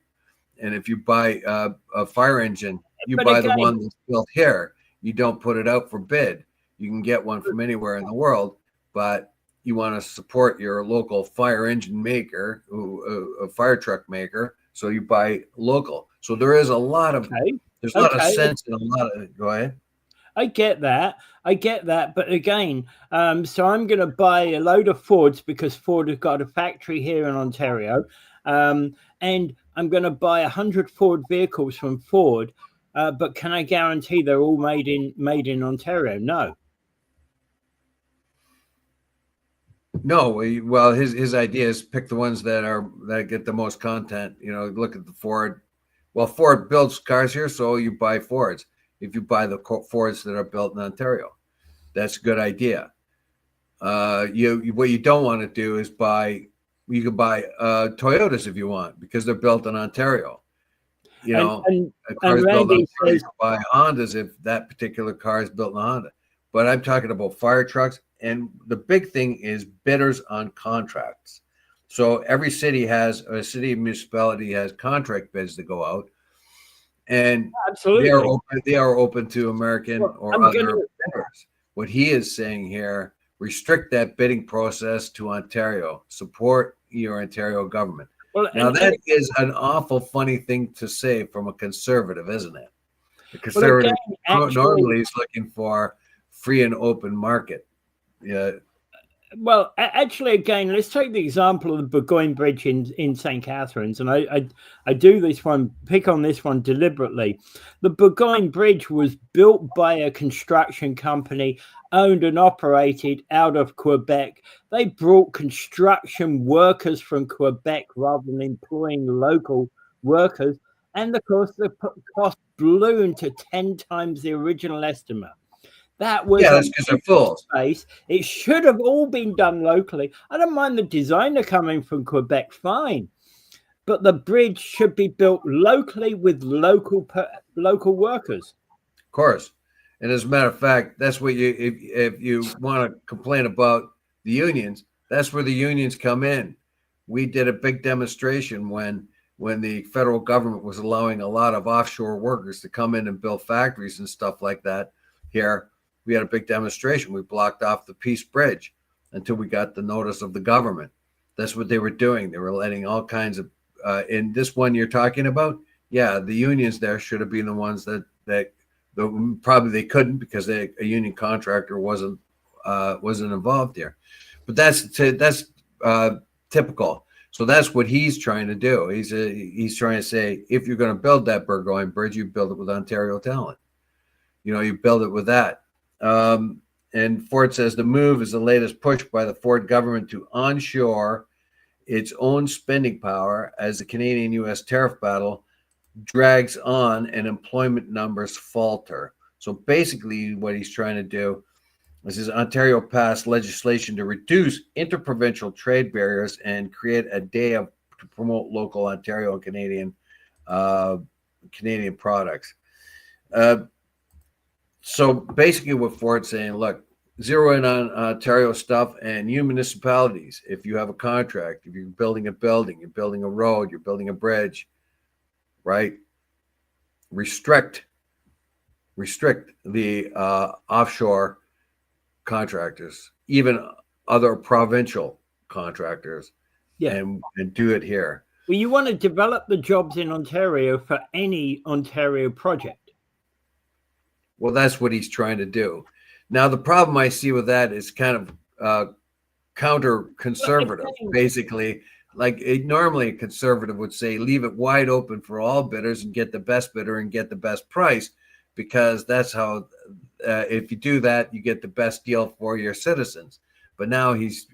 And if you buy a fire engine, you buy the one that's built here. You don't put it out for bid. You can get one from anywhere in the world, but you want to support your local fire engine maker, a fire truck maker, so you buy local. So there is a lot of there's a lot of sense in a lot of. Go ahead.
I get that. But again, so I'm going to buy a load of Fords because Ford has got a factory here in Ontario, and I'm going to buy 100 Ford vehicles from Ford. But can I guarantee they're all made in Ontario? No.
No, well, his idea is pick the ones that get the most content. Look at the Ford. Well, Ford builds cars here, so you buy Fords. If you buy the Fords that are built in Ontario, that's a good idea. What you don't want to do is you can buy Toyotas if you want because they're built in Ontario.
And
cars built in Ontario,
says,
you can buy Hondas if that particular car is built in Honda. But I'm talking about fire trucks. And the big thing is bidders on contracts. So every city municipality has contract bids that go out, and
absolutely
they are open to American or other bidders. What he is saying here: restrict that bidding process to Ontario. Support your Ontario government. Now that is an awful funny thing to say from a conservative, isn't it? The conservative normally is looking for free and open market. Yeah.
Well, actually, again, let's take the example of the Burgoyne Bridge in St. Catharines, and I do pick on this one deliberately. The Burgoyne Bridge was built by a construction company owned and operated out of Quebec. They brought construction workers from Quebec rather than employing local workers, and of course, the cost ballooned to 10 times the original estimate. That was
that's because they're fools.
Space. It should have all been done locally. I don't mind the designer coming from Quebec, fine, but the bridge should be built locally with local workers.
Of course, and as a matter of fact, that's what if you want to complain about the unions, that's where the unions come in. We did a big demonstration when the federal government was allowing a lot of offshore workers to come in and build factories and stuff like that here. We had a big demonstration. We blocked off the Peace Bridge until we got the notice of the government. That's what they were doing. They were letting all kinds of, in this one you're talking about, the unions there should have been the ones that probably they couldn't because a union contractor wasn't involved there. But that's typical. So that's what he's trying to do. He's trying to say, if you're going to build that Burgoyne Bridge, you build it with Ontario talent. You build it with that. And Ford says the move is the latest push by the Ford government to onshore its own spending power as the Canadian-U.S. tariff battle drags on and employment numbers falter. So basically what he's trying to do is Ontario passed legislation to reduce interprovincial trade barriers and create a day to promote local Ontario and Canadian products. So basically what Ford's saying, look, zero in on Ontario stuff, and you municipalities, if you have a contract, if you're building a building, you're building a road, you're building a bridge, right? Restrict the offshore contractors, even other provincial contractors, and do it here.
Well, you want to develop the jobs in Ontario for any Ontario project.
Well, that's what he's trying to do. Now, the problem I see with that is kind of counter-conservative, basically. Like normally a conservative would say, leave it wide open for all bidders and get the best bidder and get the best price, because that's how, if you do that, you get the best deal for your citizens. But now he's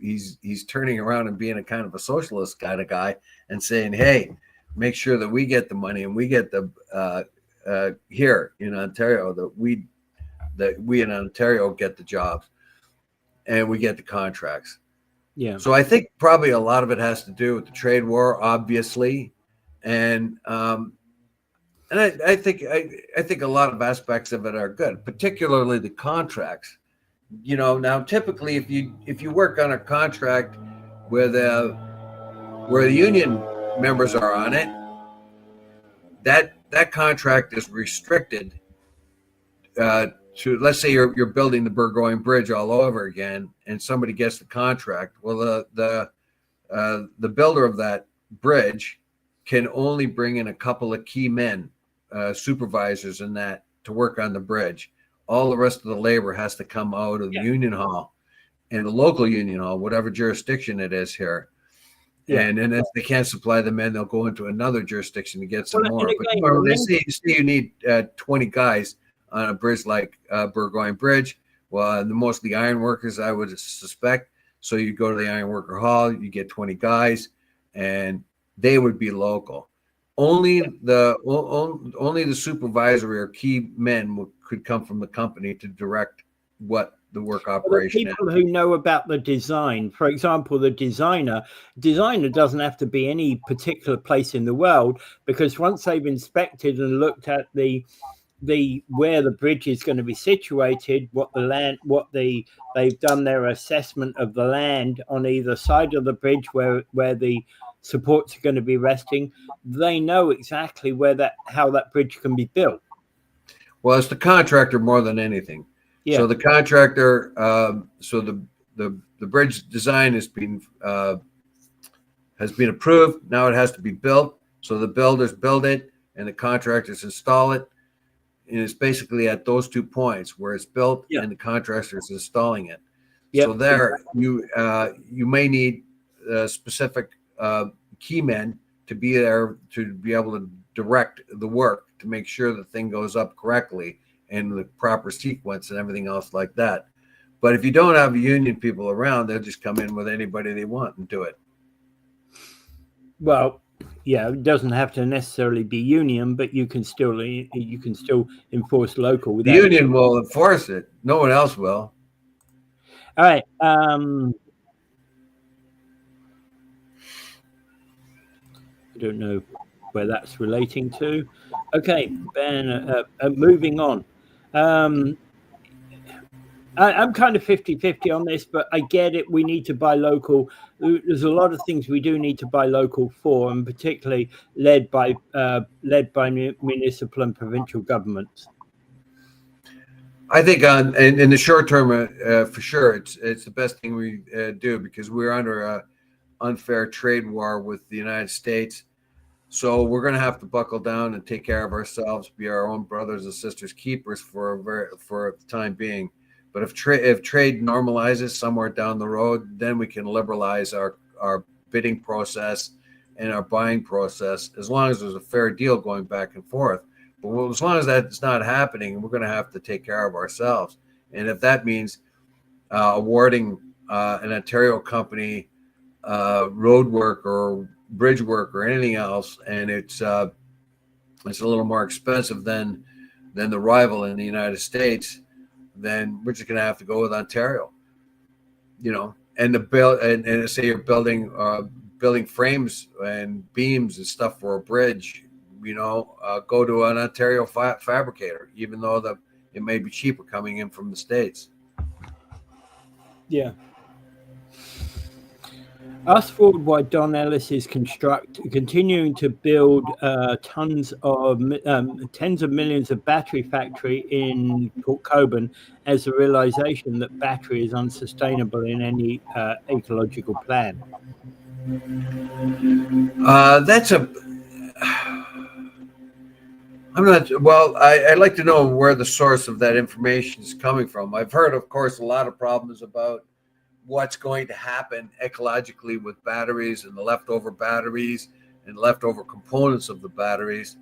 turning around and being a kind of a socialist kind of guy and saying, hey, make sure that we get the money and we get the here in Ontario, that we in Ontario get the jobs and we get the contracts.
Yeah.
So I think probably a lot of it has to do with the trade war, obviously, and I think a lot of aspects of it are good, particularly the contracts. You know, now typically if you work on a contract where the union members are on it, that contract is restricted to, let's say you're building the Burgoyne Bridge all over again, and somebody gets the contract. Well, the builder of that bridge can only bring in a couple of key men, supervisors, and that to work on the bridge. All the rest of the labor has to come out of the union hall and the local union hall, whatever jurisdiction it is here. Yeah. And then if they can't supply the men, they'll go into another jurisdiction to get some more. But they say you need 20 guys on a bridge like Burgoyne Bridge. Well, the most of the iron workers, I would suspect. So you go to the iron worker hall, you get 20 guys, and they would be local. Only the supervisory or key men could come from the company to direct what the work operation
people who know about the design. For example, the designer doesn't have to be any particular place in the world, because once they've inspected and looked at the where the bridge is going to be situated, they've done their assessment of the land on either side of the bridge where the supports are going to be resting, they know exactly how that bridge can be built.
Well, it's the contractor more than anything. Yeah. So the contractor, so the bridge design has been approved. Now it has to be built. So the builders build it and the contractors install it. And it's basically at those 2 points where it's built and the contractor is installing it. Yep. So there, you may need specific key men to be there to be able to direct the work to make sure the thing goes up correctly and the proper sequence and everything else like that. But if you don't have union people around, they'll just come in with anybody they want and do it.
Well, yeah, it doesn't have to necessarily be union, but you can still enforce local.
The union will enforce it. No one else will.
All right. I don't know where that's relating to. Okay, Ben, moving on. I'm kind of 50-50 on this, but I get it. We need to buy local. There's a lot of things we do need to buy local for, and particularly led by municipal and provincial governments.
I think in the short term, for sure, it's the best thing we do, because we're under an unfair trade war with the United States. So we're going to have to buckle down and take care of ourselves, be our own brothers and sisters keepers for the time being. But if trade normalizes somewhere down the road, then we can liberalize our bidding process and our buying process, as long as there's a fair deal going back and forth. But as long as that's not happening, we're going to have to take care of ourselves. And if that means awarding an Ontario company road work or bridge work or anything else, and it's it's a little more expensive than the rival in the United States, then we're just going to have to go with Ontario. And the build and say you're building frames and beams and stuff for a bridge, go to an Ontario fabricator, even though it may be cheaper coming in from the States.
Yeah. Asked forward why Don Ellis is continuing to build tens of millions of battery factory in Port Coburn as a realization that battery is unsustainable in any ecological plan.
I'd like to know where the source of that information is coming from. I've heard, of course, a lot of problems about what's going to happen ecologically with batteries and the leftover batteries and leftover components of the batteries.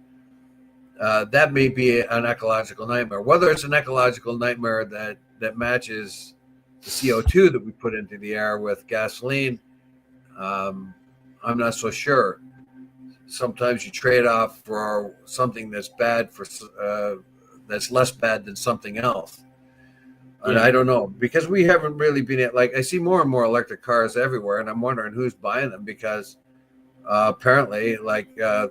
That may be an ecological nightmare. Whether it's an ecological nightmare that matches the CO2 that we put into the air with gasoline, I'm not so sure. Sometimes you trade off for something that's bad that's less bad than something else. And I don't know, because we haven't really been I see more and more electric cars everywhere, and I'm wondering who's buying them, because apparently we're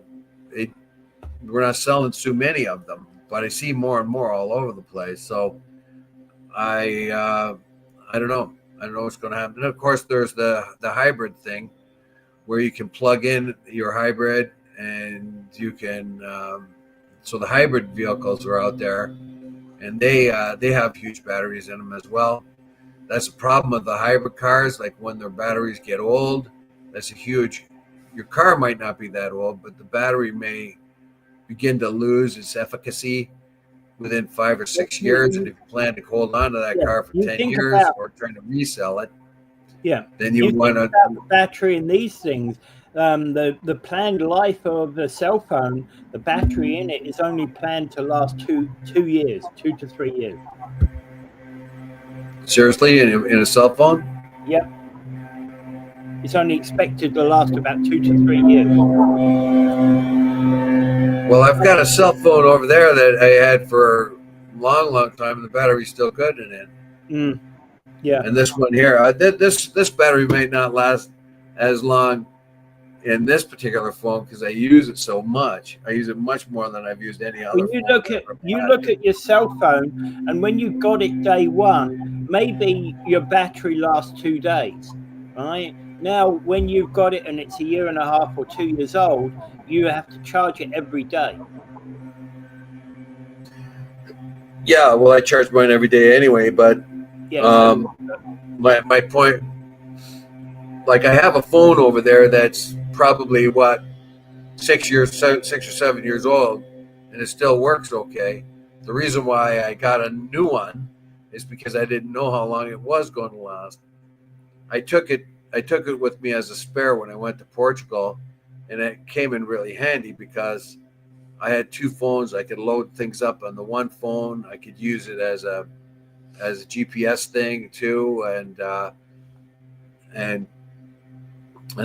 not selling too many of them, but I see more and more all over the place. So I don't know. I don't know what's going to happen. And of course, there's the hybrid thing, where you can plug in your hybrid, and you can. So the hybrid vehicles are out there, and they have huge batteries in them as well. That's a problem with the hybrid cars. Like when their batteries get old, your car might not be that old, but the battery may begin to lose its efficacy within 5 or 6 years. And if you plan to hold on to that car for 10 years or trying to resell it, then you want to
the battery in these things. The planned life of the cell phone, the battery in it is only planned to last 2 years, 2 to 3 years.
Seriously, in a cell phone?
Yep. It's only expected to last about 2 to 3 years.
Well, I've got a cell phone over there that I had for a long, long time, and the battery's still good in it.
Yeah.
And this one here, this battery may not last as long in this particular phone because I use it so much. I use it much more than I've used any other.
When you look at your cell phone, and when you got it day one, maybe your battery lasts 2 days, right? Now, when you've got it and it's a year and a half or 2 years old, you have to charge it every day.
Yeah, well, I charge mine every day anyway, but my point, like I have a phone over there that's probably 6 or 7 years old, and it still works okay. The reason why I got a new one is because I didn't know how long it was going to last. I took it with me as a spare when I went to Portugal, and it came in really handy because I had 2 phones. I could load things up on the one phone. I could use it as a GPS thing too, and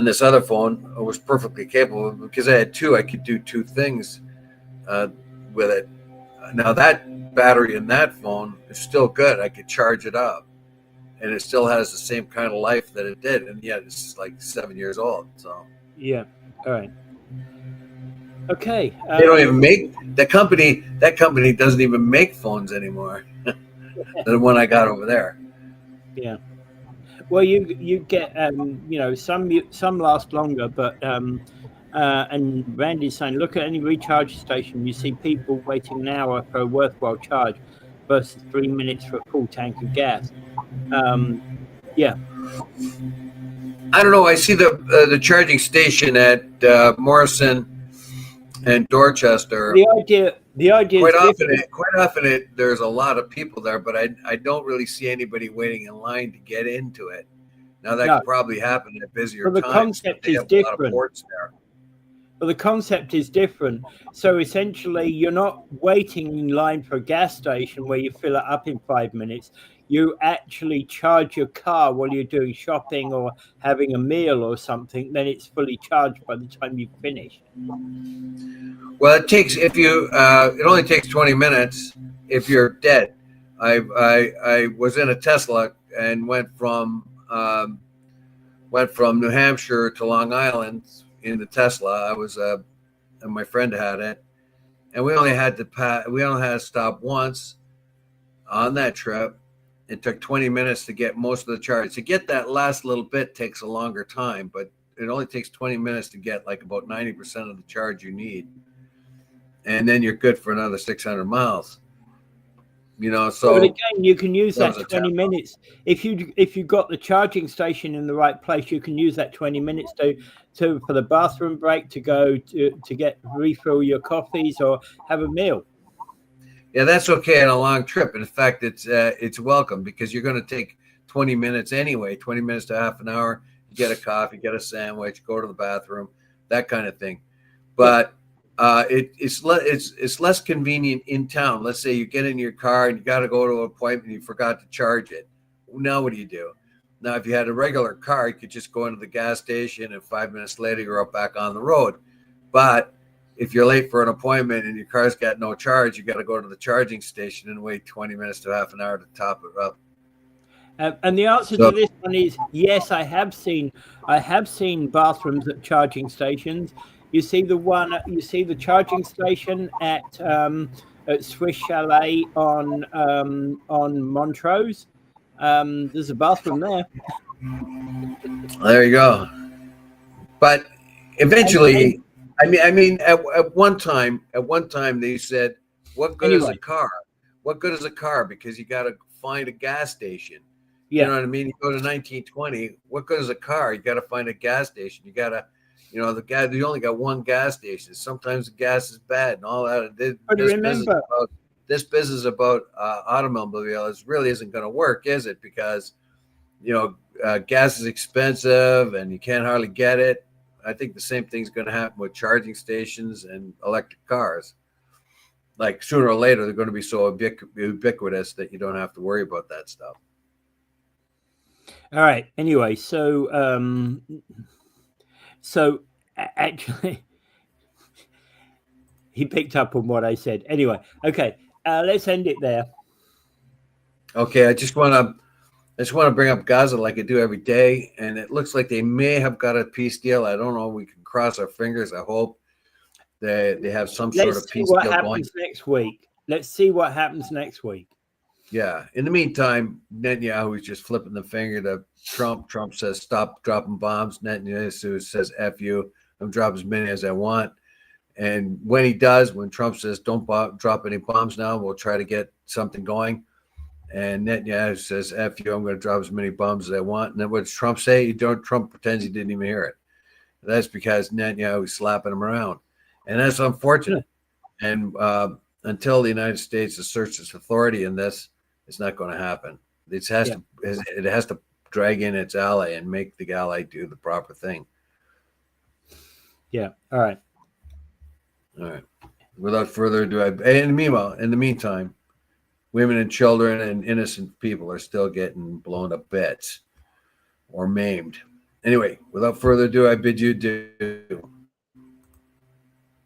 this other phone was perfectly capable because I had 2. I could do 2 things with it. Now that battery in that phone is still good. I could charge it up, and it still has the same kind of life that it did, and yet it's like 7 years old. So
yeah, all right, okay.
They don't even make that company. That company doesn't even make phones anymore. The one I got over there.
Yeah. Well, you get some last longer, but and Randy's saying, look at any recharge station. You see people waiting an hour for a worthwhile charge versus 3 minutes for a full tank of gas. Yeah.
I don't know. I see the charging station at Morrison and Dorchester.
The idea
quite often there's a lot of people there, but I don't really see anybody waiting in line to get into it. Now that could probably happen at busier times.
The concept is different. But the concept is different. So essentially, you're not waiting in line for a gas station where you fill it up in 5 minutes. you actually charge your car while you're doing shopping or having a meal or something, then it's fully charged by the time you've finished.
Well, it only takes 20 minutes if you're dead. I was in a Tesla and went from New Hampshire to Long Island in the Tesla. And my friend had it, and we only had to stop once on that trip. It took 20 minutes to get most of the charge. To get that last little bit takes a longer time, but it only takes 20 minutes to get like about 90% of the charge you need. And then you're good for another 600 miles. So
but again, you can use that 20 minutes if you got the charging station in the right place. You can use that 20 minutes to for the bathroom break, to go to refill your coffees or have a meal.
Yeah, that's okay on a long trip. In fact, it's welcome, because you're going to take 20 minutes anyway, 20 minutes to half an hour. You get a coffee, get a sandwich, go to the bathroom, that kind of thing. But it's less convenient in town. Let's say you get in your car and you got to go to an appointment and you forgot to charge it. Now what do you do? Now, if you had a regular car, you could just go into the gas station and 5 minutes later you're up back on the road. But if you're late for an appointment and your car's got no charge, you got to go to the charging station and wait 20 minutes to half an hour to top it up.
And the answer to this one is yes. I have seen bathrooms at charging stations. You see the charging station at Swiss Chalet on Montrose. There's a bathroom there.
There you go. But eventually, I mean, at one time they said, "What good is a car? What good is a car? Because you got to find a gas station."
Yeah.
You know what I mean? You go to 1920. What good is a car? You got to find a gas station. You got to. You only got one gas station. Sometimes the gas is bad and all that. This business about automobiles really isn't going to work, is it? Because, gas is expensive and you can't hardly get it. I think the same thing's going to happen with charging stations and electric cars. Like sooner or later, they're going to be so ubiquitous that you don't have to worry about that stuff.
All right. Anyway, So actually, he picked up on what I said. Anyway, okay, let's end it there.
Okay, I just want to bring up Gaza like I do every day, and it looks like they may have got a peace deal. I don't know. We can cross our fingers. I hope they have some sort of peace deal going.
Let's see what happens next week.
Yeah. In the meantime, Netanyahu is just flipping the finger to Trump. Trump says, "Stop dropping bombs." Netanyahu says, "F you. I'm drop as many as I want." And when he does, when Trump says, "Don't drop any bombs now, we'll try to get something going," and Netanyahu says, "F you. I'm going to drop as many bombs as I want." And then what does Trump say? Trump pretends he didn't even hear it. That's because Netanyahu is slapping him around, and that's unfortunate. And until the United States asserts its authority in this, it's not going to happen. It has to drag in its ally and make the ally do the proper thing.
Yeah. All right.
Without further ado, in the meantime, women and children and innocent people are still getting blown to bits or maimed. Anyway, without further ado, I bid you adieu.